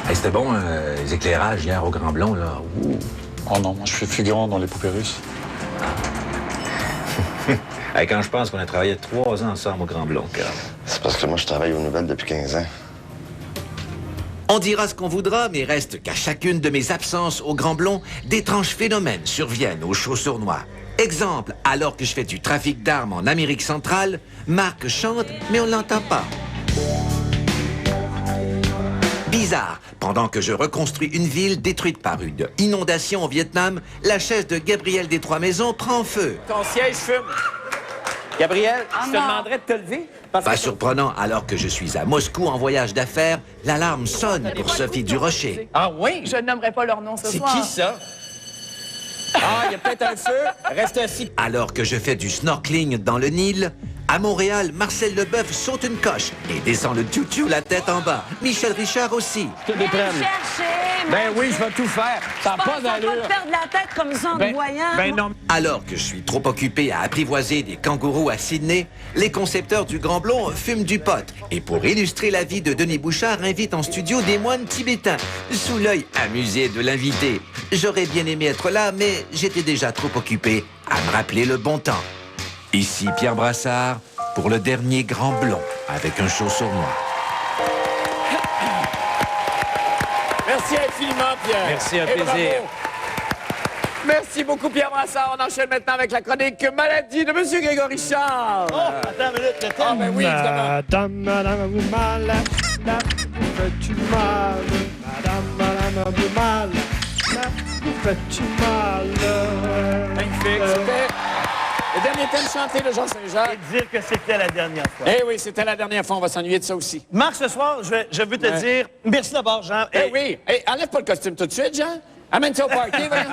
Hey, c'était bon, les éclairages hier au Grand Blond, là. Ouh. Oh non, moi je fais figurant dans les poupées russes. Hey, quand je pense qu'on a travaillé 3 ans ensemble au Grand Blond, Carl. C'est parce que moi je travaille aux nouvelles depuis 15 ans. On dira ce qu'on voudra, mais reste qu'à chacune de mes absences au Grand Blond, d'étranges phénomènes surviennent aux Chauds-sur-Noix. Exemple, alors que je fais du trafic d'armes en Amérique centrale, Marc chante, mais on l'entend pas. Bizarre, pendant que je reconstruis une ville détruite par une inondation au Vietnam, la chaise de Gabriel des Trois-Maisons prend feu. Ton siège fume. Gabriel, je te demanderais de te lever. Pas surprenant, alors que je suis à Moscou en voyage d'affaires, l'alarme sonne pour Sophie Durocher. Ah oui? Je nommerai pas leur nom ce soir. C'est qui ça? Ah, il y a peut-être un feu. Reste assis. Alors que je fais du snorkeling dans le Nil, à Montréal, Marcel Leboeuf saute une coche et descend le tchou-tchou la tête en bas. Michel Richard aussi. Je vais chercher. Ben oui, je vais tout faire. Ça n'a pas d'allure. Pas de perdre la tête comme ça en te voyant. Ben non. Alors que je suis trop occupé à apprivoiser des kangourous à Sydney, les concepteurs du Grand Blond fument du pot. Et pour illustrer la vie de Denis Bouchard, invitent en studio des moines tibétains, sous l'œil amusé de l'invité. J'aurais bien aimé être là, mais j'étais déjà trop occupé à me rappeler le bon temps. Ici Pierre Brassard pour le dernier Grand Blond avec un Chauds-sur-Noix. Merci infiniment, Pierre. Merci, un Et plaisir. bravo. Merci beaucoup, Pierre Brassard. On enchaîne maintenant avec la chronique Maladie de M. Grégory Charles. Oh, attends une minute, le thème. Ah, ben oui, évidemment. Madame, malade, vous faites-tu mal? Madame, mal, vous faites-tu mal? Magnifique. C'était le dernier thème chanté de Jean Saint-Jacques. Et dire que c'était la dernière fois. Eh oui, c'était la dernière fois. On va s'ennuyer de ça aussi. Marc, ce soir, je veux te dire... Merci d'abord, Jean. Eh oui. Eh, enlève pas le costume tout de suite, Jean. Amène ça au party, voyons.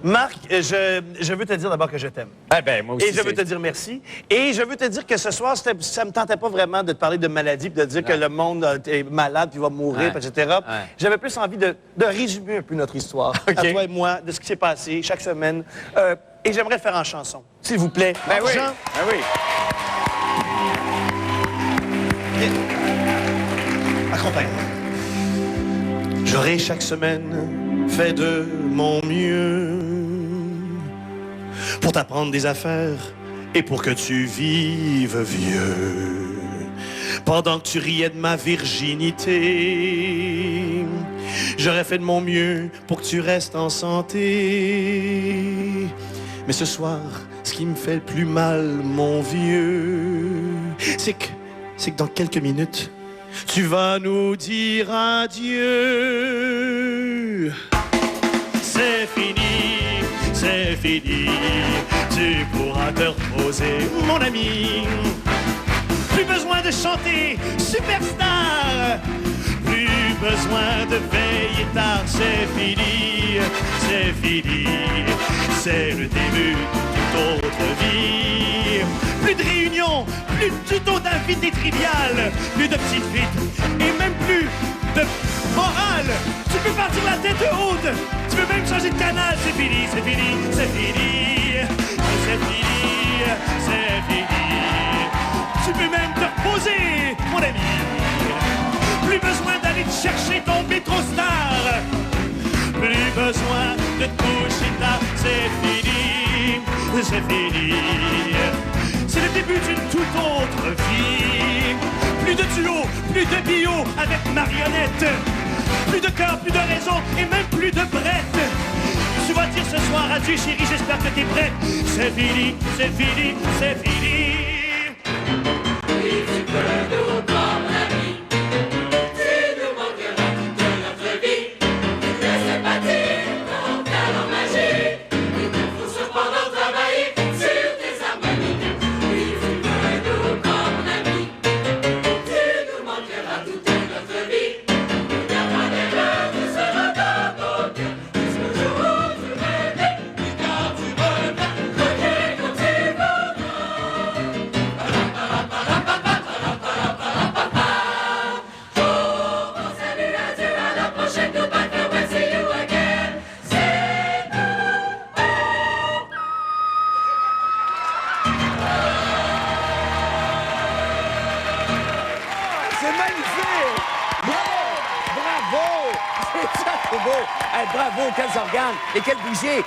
Marc, je veux te dire d'abord que je t'aime. Eh ben, moi aussi. Et je veux te dire merci. Et je veux te dire que ce soir, ça me tentait pas vraiment de te parler de maladie puis de dire que le monde est malade puis va mourir, etc. J'avais plus envie de résumer un peu notre histoire, à toi et moi, de ce qui s'est passé chaque semaine. Et j'aimerais le faire en chanson, s'il vous plaît. Ben oui. Jean? Ben oui. Accompagne-moi. J'aurai chaque semaine fait de mon mieux pour t'apprendre des affaires et pour que tu vives vieux. Pendant que tu riais de ma virginité, j'aurais fait de mon mieux pour que tu restes en santé. Mais ce soir, ce qui me fait le plus mal, mon vieux, c'est que dans quelques minutes, tu vas nous dire adieu. C'est fini, tu pourras te reposer, mon ami. Plus besoin de chanter Superstar, plus besoin de veiller tard. C'est fini, c'est le début d'une autre vie. Plus de réunions, plus de tutos d'invités triviales, plus de petites vites et même plus de morale. Tu peux partir la tête haute, tu c'est fini, c'est fini, c'est fini. C'est fini, c'est fini. Tu peux même te reposer, mon ami. Plus besoin d'aller te chercher ton métro-star. Plus besoin de te coucher tard. C'est fini, c'est fini. C'est le début d'une toute autre vie. Plus de duo, plus de bio avec marionnette. Plus de cœur, plus de raison et même plus de brette. Tu vas dire ce soir adieu chérie, j'espère que t'es prête. C'est fini, c'est fini, c'est fini. Oui, tu peux nous prendre la vie. Tu nous manqueras toute notre vie. Tes sympathies, ton talent magique. Et nous faut cependant travailler sur tes harmonies. Oui, tu peux nous prendre la vie. Tu nous manqueras toute notre vie. Il n'y a pas d'erreur, tu seras dans ton cœur. Jusqu'au jour où tu reviens. Et quand tu reviens, reviens quand tu voudras. C'est magnifique! Bravo! C'est ça, c'est beau! Hey, bravo, quels organes et quelles bougies!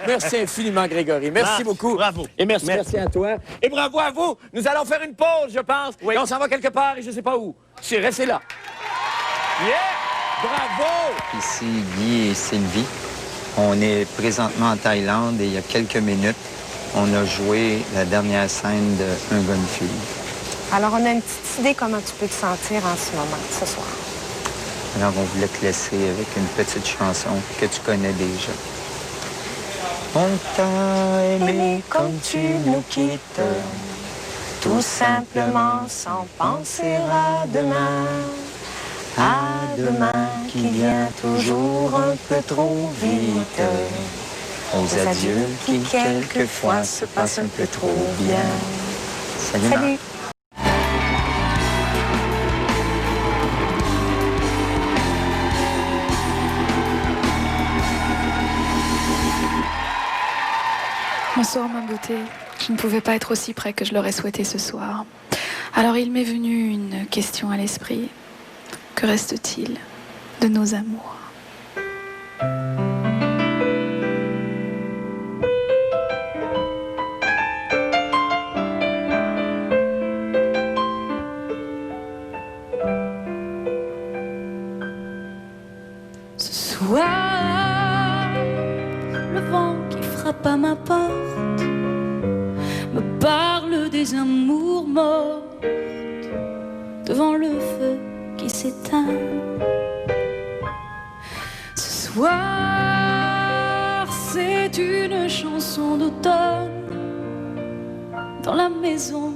Merci infiniment, Grégory. Merci beaucoup. Bravo. Et merci à toi. Et bravo à vous. Nous allons faire une pause, je pense. Oui. Et on s'en va quelque part et je ne sais pas où. Restez là. Yeah! Bravo! Ici Guy et Sylvie. On est présentement en Thaïlande et il y a quelques minutes, on a joué la dernière scène de Un gars, une fille. Alors, on a une petite idée comment tu peux te sentir en ce moment, ce soir. Alors, on voulait te laisser avec une petite chanson que tu connais déjà. On t'a aimé comme tu nous quittes, tout simplement sans penser à demain. À demain qui vient toujours un peu trop vite. Aux adieux qui quelquefois se passent un peu trop bien. Salut. Salut. Bonsoir ma beauté. Je ne pouvais pas être aussi près que je l'aurais souhaité ce soir. Alors il m'est venu une question à l'esprit. Que reste-t-il de nos amours ? Ce soir, le vent qui frappe à ma porte me parle des amours mortes devant le feu qui s'éteint. Ce soir, c'est une chanson d'automne dans la maison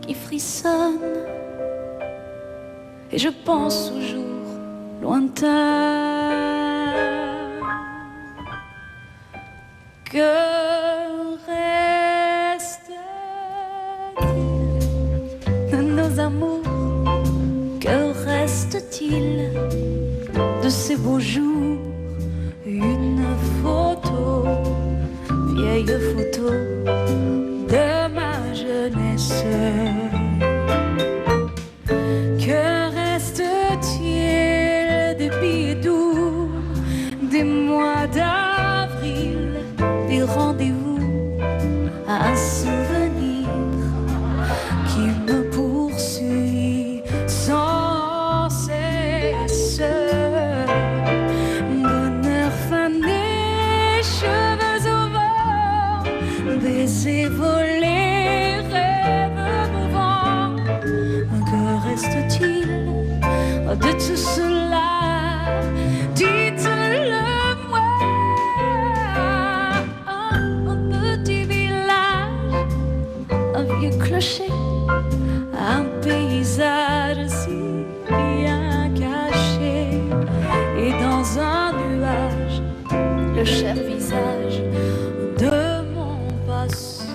qui frissonne. Et je pense aux jours lointains. Que reste-t-il de nos amours? Que reste-t-il de ces beaux jours? Une photo, vieille photo de ma jeunesse. Que reste-t-il des billets doux, des mois d'avril, des rendez-vous, un souvenir qui me poursuit sans cesse. Bonheur fané, cheveux au vent, baisers volés, rêves mouvants. Que reste-t-il de tout cela? Dites-le-moi. Un petit village, un vieux clocher, un paysage si bien caché. Et dans un nuage, le cher visage de mon passé.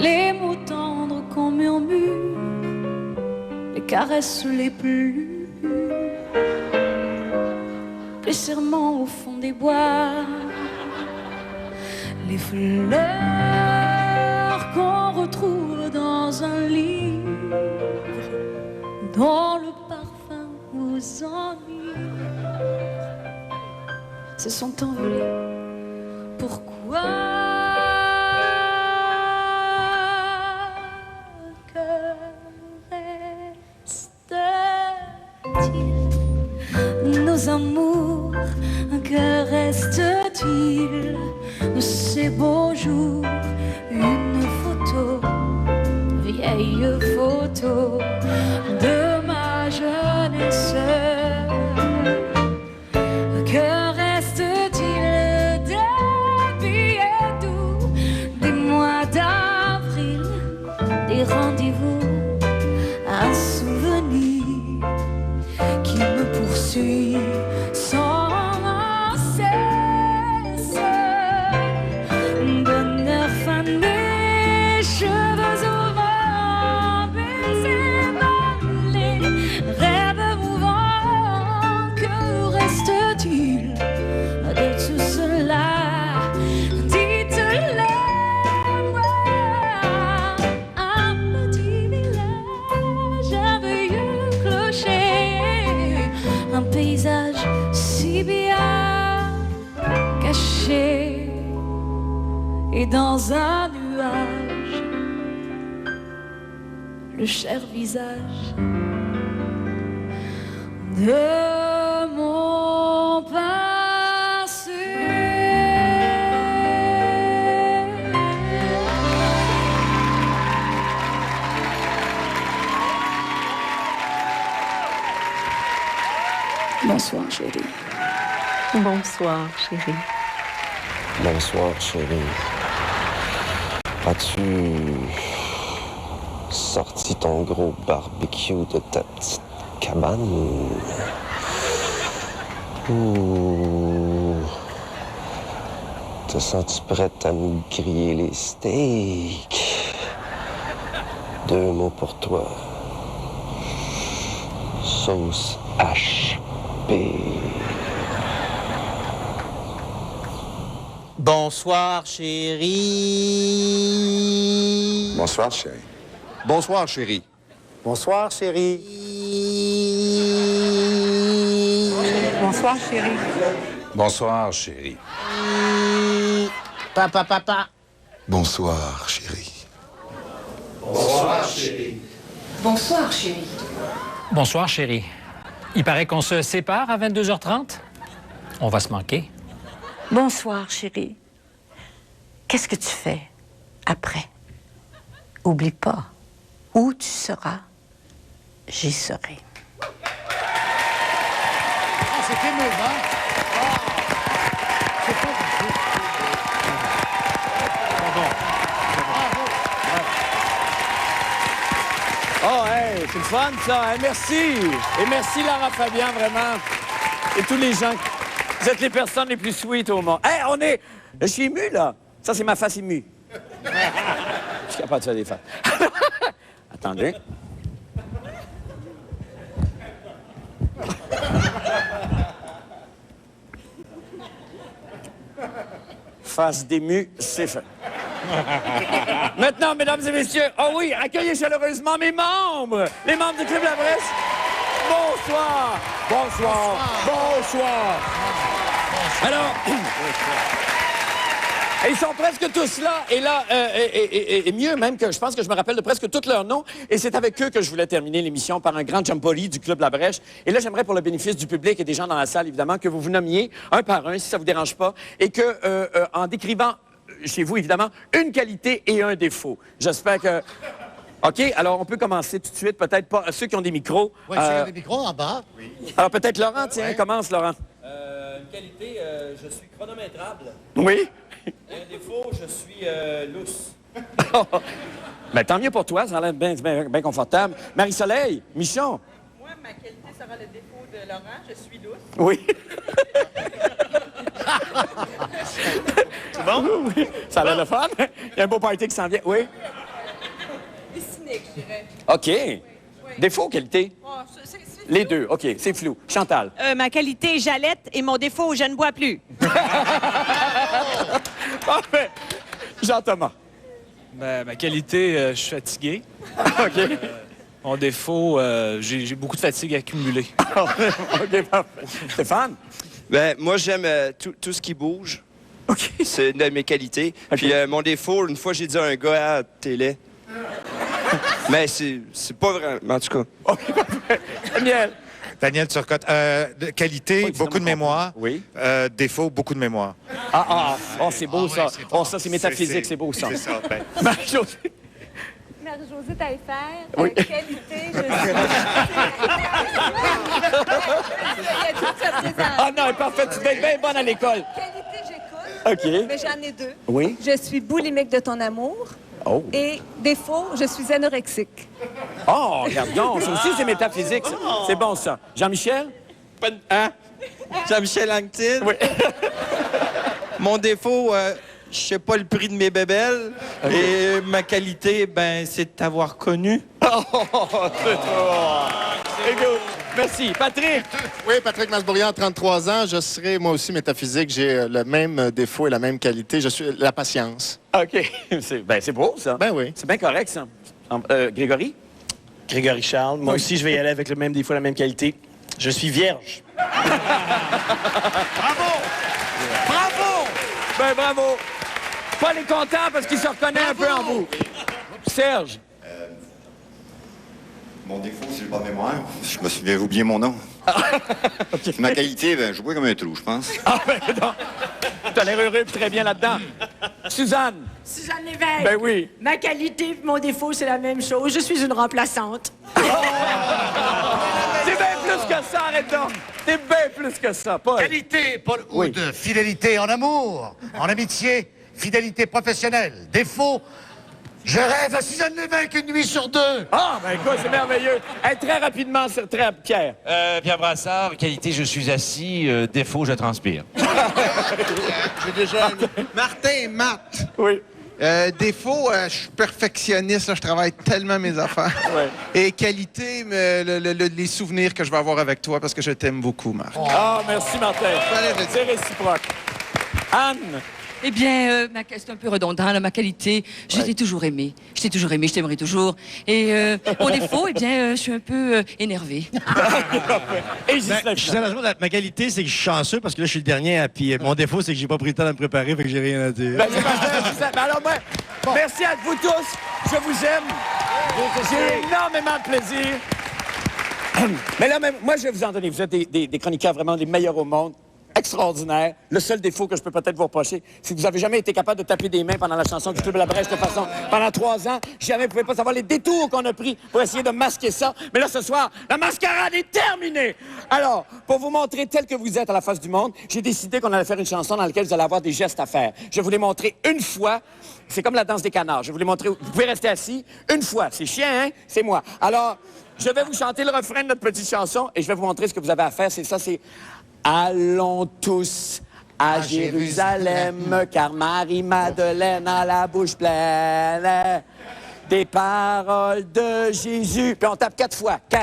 Les mots tendres qu'on murmure caresses les plus serrement au fond des bois, les fleurs qu'on retrouve dans un livre, dont le parfum vous ennuie, se sont envolées. Pourquoi? Que reste-t-il? Nos amours, que reste-t-il de ces beaux jours? Une photo, vieille photo de ma jeunesse. Que reste-t-il des billets doux, des mois d'avril, des rendez-vous, un souvenir qui me poursuit sans cesse? Bonheur fané, cheveux au vent, baisers balés, rêves mouvants. Que reste-t-il de tout cela? Dites-le-moi. Un petit village, un vieilleux clocher, un paysage si bien caché, et dans un nuage, le cher visage de mon passé. Bonsoir, chérie. Bonsoir, chérie. Bonsoir, chérie. As-tu sorti ton gros barbecue de ta petite cabane? Ou te sens-tu prête à me griller les steaks? 2 mots pour toi. Sauce HP. Bonsoir, chérie. Bonsoir, chérie. Bonsoir, chérie. Bonsoir, chérie. Bonsoir, chérie. Bonsoir, chérie. Papa, papa. Bonsoir, chérie. Bonsoir, chérie. Bonsoir, chérie. Bonsoir, chérie. Il paraît qu'on se sépare à 22h30. On va se manquer. Bonsoir, chérie. Qu'est-ce que tu fais après? Oublie pas, où tu seras, j'y serai. C'est émouvant. C'est pas possible. Oh, hey, c'est le fun, ça. Hey, merci. Et merci, Lara Fabian, vraiment. Et tous les gens. Vous êtes les personnes les plus sweet au monde. Hey, on est... Je suis ému, là. Ça, c'est ma face émue. Je suis capable de faire des faces. Attendez. Face d'ému, c'est fait. Maintenant, mesdames et messieurs, oh oui, accueillez chaleureusement mes membres, les membres du Club La Brèche. Bonsoir, bonsoir, bonsoir. Alors, ils sont presque tous là, et là, et mieux même que je pense que je me rappelle de presque tous leurs noms, et c'est avec eux que je voulais terminer l'émission par un grand jamboree du Club La Brèche. Et là, j'aimerais pour le bénéfice du public et des gens dans la salle, évidemment, que vous vous nommiez un par un, si ça vous dérange pas, et que, en décrivant chez vous, évidemment, une qualité et un défaut. J'espère que... OK, alors on peut commencer tout de suite, peut-être pas ceux qui ont des micros. Oui, ceux qui ont des micros en bas. Oui. Alors peut-être Laurent, tiens, commence, Laurent. Une qualité, je suis chronométrable. Oui. Et un défaut, je suis lousse. Ben, tant mieux pour toi, ça a l'air bien confortable. Marie-Soleil, Michon. Moi, ma qualité sera le défaut de Laurent, je suis douce. Oui. C'est bon? Oui, ça a l'air le fun. Il y a un beau party qui s'en vient. Oui. Et cynique, je dirais. OK. Défaut, qualité? Oh, Les deux, OK, c'est flou. Chantal. Ma qualité, j'allaite et mon défaut, je ne bois plus. Parfait. Jean-Thomas. Ma qualité, je suis fatigué. OK. Mon défaut, j'ai beaucoup de fatigue accumulée. OK, parfait. Stéphane? Ben, moi, j'aime tout ce qui bouge. OK. C'est une de mes qualités. Okay. Puis mon défaut, une fois, j'ai dit à un gars, ah, t'es laid. Mais c'est pas vrai, mais en tout cas. OK, parfait. Daniel? Daniel Turcotte. De qualité, Oui, beaucoup de mémoire. Oui. Défaut, beaucoup de mémoire. Oh, c'est beau, ça. Oh, ça, c'est métaphysique, c'est beau, ça. C'est ça, ben. Marie-Josée? Marie-Josée Taillefer, Oui. qualité, je suis... Ah non, parfait, tu vas être bien bonne à l'école. Qualité, j'écoute. OK. Mais j'en ai deux. Oui. Je suis boulimique de ton amour. Oh. Et défaut, je suis anorexique. Oh, regarde donc, ça aussi, c'est métaphysique, ça. C'est bon, ça. Jean-Michel? Hein? Jean-Michel Anctil. Oui. Mon défaut, je sais pas le prix de mes bébelles. Okay. Et ma qualité, ben, c'est de t'avoir connu. Oh, c'est trop. Écoute, merci. Patrick? Oui, Patrick Masbourian, 33 ans. Je serai moi aussi métaphysique. J'ai le même défaut et la même qualité. Je suis la patience. OK. C'est beau, ça. Ben oui. C'est bien correct, ça. Grégory? Grégory Charles. Moi aussi, je vais y aller avec le même défaut, la même qualité. Je suis vierge. Bravo! Bravo! Ben bravo! Paul est content parce qu'il se reconnaît un peu en vous. Serge? Mon défaut, c'est le pas mémoire. Je me souviens oublier mon nom. Okay. Ma qualité, ben, je bois comme un trou, je pense. Ah, ben non! T'as l'air heureux et très bien là-dedans. Suzanne? Suzanne Lévesque. Ben oui. Ma qualité et mon défaut, c'est la même chose. Je suis une remplaçante. C'est bien plus que ça, arrête donc. C'est bien plus que ça, Paul. Qualité, Paul Hood. Oui. Fidélité en amour, en amitié, fidélité professionnelle. Défaut, je rêve à Suzanne Lévesque une nuit sur deux. Ah, ben écoute, c'est merveilleux. Hey, très rapidement, très Pierre. Pierre Brassard, qualité, je suis assis. Défaut, je transpire. J'ai déjà... Martin. Oui. Défaut, je suis perfectionniste, là, je travaille tellement mes affaires. Ouais. Et qualité, les souvenirs que je vais avoir avec toi, parce que je t'aime beaucoup, Marc. Ah, merci, Martin. C'est réciproque. Anne? Eh bien, c'est un peu redondant, là, ma qualité, je t'ai toujours aimé. Je t'ai toujours aimé, je t'aimerai toujours. Et mon défaut, eh bien, je suis un peu énervé. Ma qualité, c'est que je suis chanceux parce que là, je suis le dernier. Puis mon défaut, c'est que j'ai pas pris le temps de me préparer, fait que j'ai rien à dire. Ben, alors, merci à vous tous. Je vous aime. J'ai énormément de plaisir. Mais là, moi, je vais vous en donner. Vous êtes des chroniqueurs vraiment les meilleurs au monde. Extraordinaire. Le seul défaut que je peux peut-être vous reprocher, c'est que vous n'avez jamais été capable de taper des mains pendant la chanson du Club de la Brèche de façon... Pendant 3 ans, jamais vous ne pouvez pas savoir les détours qu'on a pris pour essayer de masquer ça. Mais là, ce soir, la mascarade est terminée! Alors, pour vous montrer tel que vous êtes à la face du monde, j'ai décidé qu'on allait faire une chanson dans laquelle vous allez avoir des gestes à faire. Je vais vous les montrer une fois. C'est comme la danse des canards. Je vais vous les montrer. Vous pouvez rester assis une fois. C'est chiant, hein? C'est moi. Alors, je vais vous chanter le refrain de notre petite chanson et je vais vous montrer ce que vous avez à faire. C'est ça, c'est... Allons tous à Jérusalem, car Marie-Madeleine a la bouche pleine des paroles de Jésus. Puis on tape 4 fois. 4.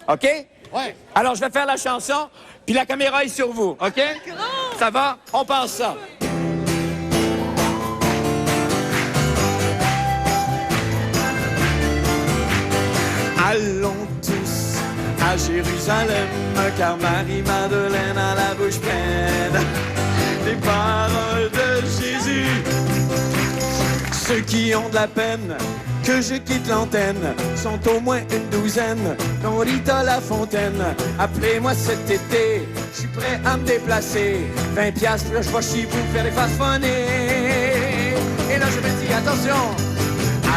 OK? Ouais. Alors, je vais faire la chanson, puis la caméra est sur vous. OK? Ça va? On passe ça. Allons tous à Jérusalem, car Marie-Madeleine a la bouche pleine des paroles de Jésus. Ceux qui ont de la peine que je quitte l'antenne sont au moins une douzaine, dont Rita Lafontaine. Appelez-moi cet été, je suis prêt à me déplacer. 20 piastres, là, je vais chez vous faire des faces funnées. Et là, je me dis, attention,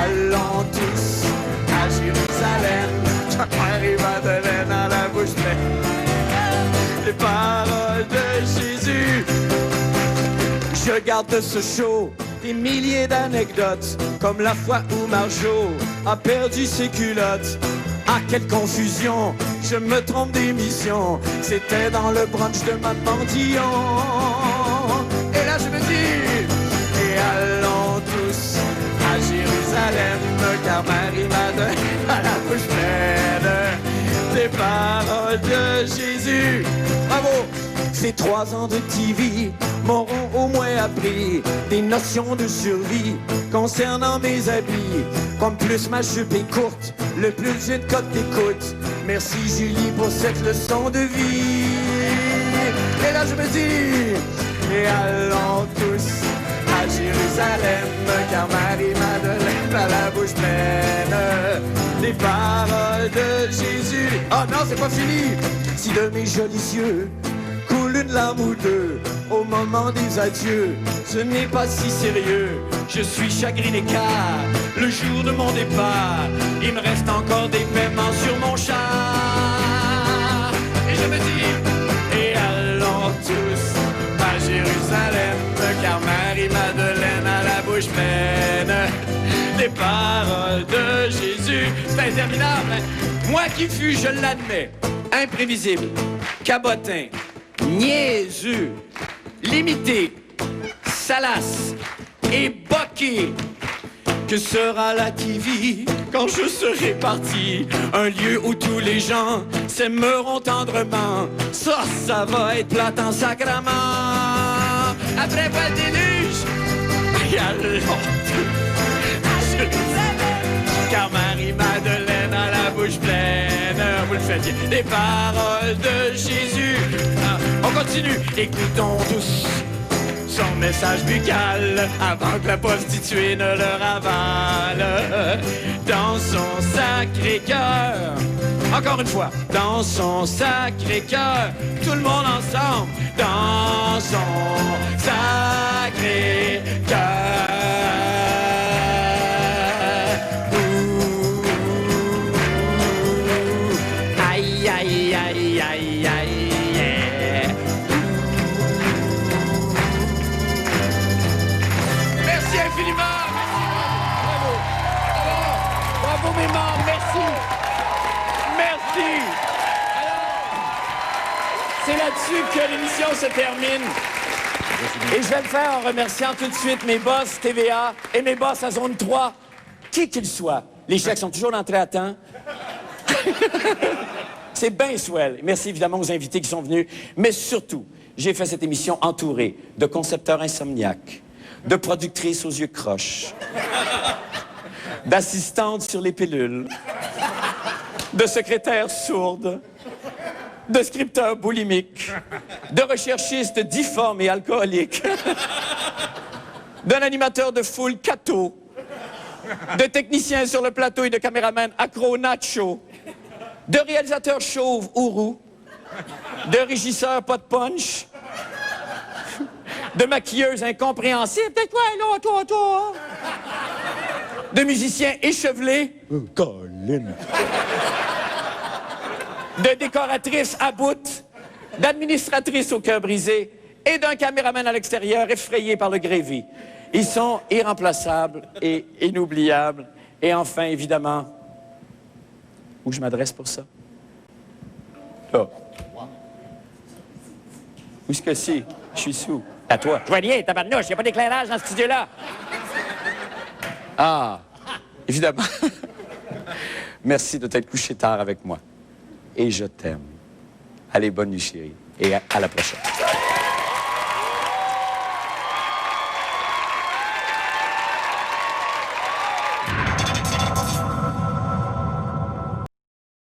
allons tous à Jérusalem. Marie-Madeleine a la bouche pleine les paroles de Jésus. Je garde de ce show des milliers d'anecdotes, comme la fois où Marjo a perdu ses culottes. Ah, quelle confusion, je me trompe d'émission. C'était dans le brunch de Maman Dion. Et là, je me dis, et allons tous à Jérusalem, car Marie-Madeleine a la bouche pleine des les paroles de Jésus. Bravo! Ces 3 ans de TV m'auront au moins appris des notions de survie concernant mes habits. Comme plus ma jupe est courte, le plus j'ai de code d'écoute. Merci Julie pour cette leçon de vie. Et là je me dis, et allons tous à Jérusalem, car Marie-Madeleine a la bouche pleine des paroles de Jésus. Oh non, c'est pas fini. Si de mes jolis yeux coule une larme ou deux au moment des adieux, ce n'est pas si sérieux. Je suis chagriné car le jour de mon départ, il me reste encore des paiements sur mon char. Et je me dis, et allons tous à Jérusalem, car Marie-Madeleine a la bouche pleine des paroles de Jésus. C'est interminable, hein? Moi qui fus, je l'admets, imprévisible, cabotin, niaiseux, limité, salace et boqué. Que sera la TV quand je serai parti? Un lieu où tous les gens s'aimeront tendrement. Ça va être plate en sacrament. Après pas le déluge, et allons à Jérusalem, car Marie-Madeleine a la bouche pleine, vous le faites bien, des paroles de Jésus. On continue, écoutons tous son message buccal avant que la prostituée ne le ravale. Dans son sacré cœur, encore une fois, dans son sacré cœur, tout le monde ensemble, dans son sacré cœur. Aïe, aïe, aïe, aïe, aïe. Merci infiniment. Bravo. Bravo mes membres, merci. Merci. Alors, c'est là-dessus que l'émission se termine. Et je vais le faire en remerciant tout de suite mes boss TVA et mes boss à Zone 3, qui qu'ils soient. Les chèques sont toujours entrés à temps. C'est bien swell. Merci évidemment aux invités qui sont venus. Mais surtout, j'ai fait cette émission entourée de concepteurs insomniaques, de productrices aux yeux croches, d'assistantes sur les pilules, de secrétaires sourdes, de scripteurs boulimiques, de recherchistes difformes et alcooliques, d'un animateur de foule cato, de techniciens sur le plateau et de caméramans accro nacho, de réalisateurs chauves ou roux, de régisseurs pas de punch, de maquilleuses incompréhensibles, de quoi là, toi, de musiciens échevelés, Colin, de décoratrices à bout, d'administratrices au cœur brisé et d'un caméraman à l'extérieur effrayé par le grévi. Ils sont irremplaçables et inoubliables. Et enfin, évidemment, où je m'adresse pour ça? Là. Où est-ce que c'est? Je suis sous. À toi. Je vois rien, tabarnouche, il n'y a pas d'éclairage dans ce studio-là. Ah, évidemment. Merci de t'être couché tard avec moi. Et je t'aime. Allez, bonne nuit, chérie. Et à la prochaine.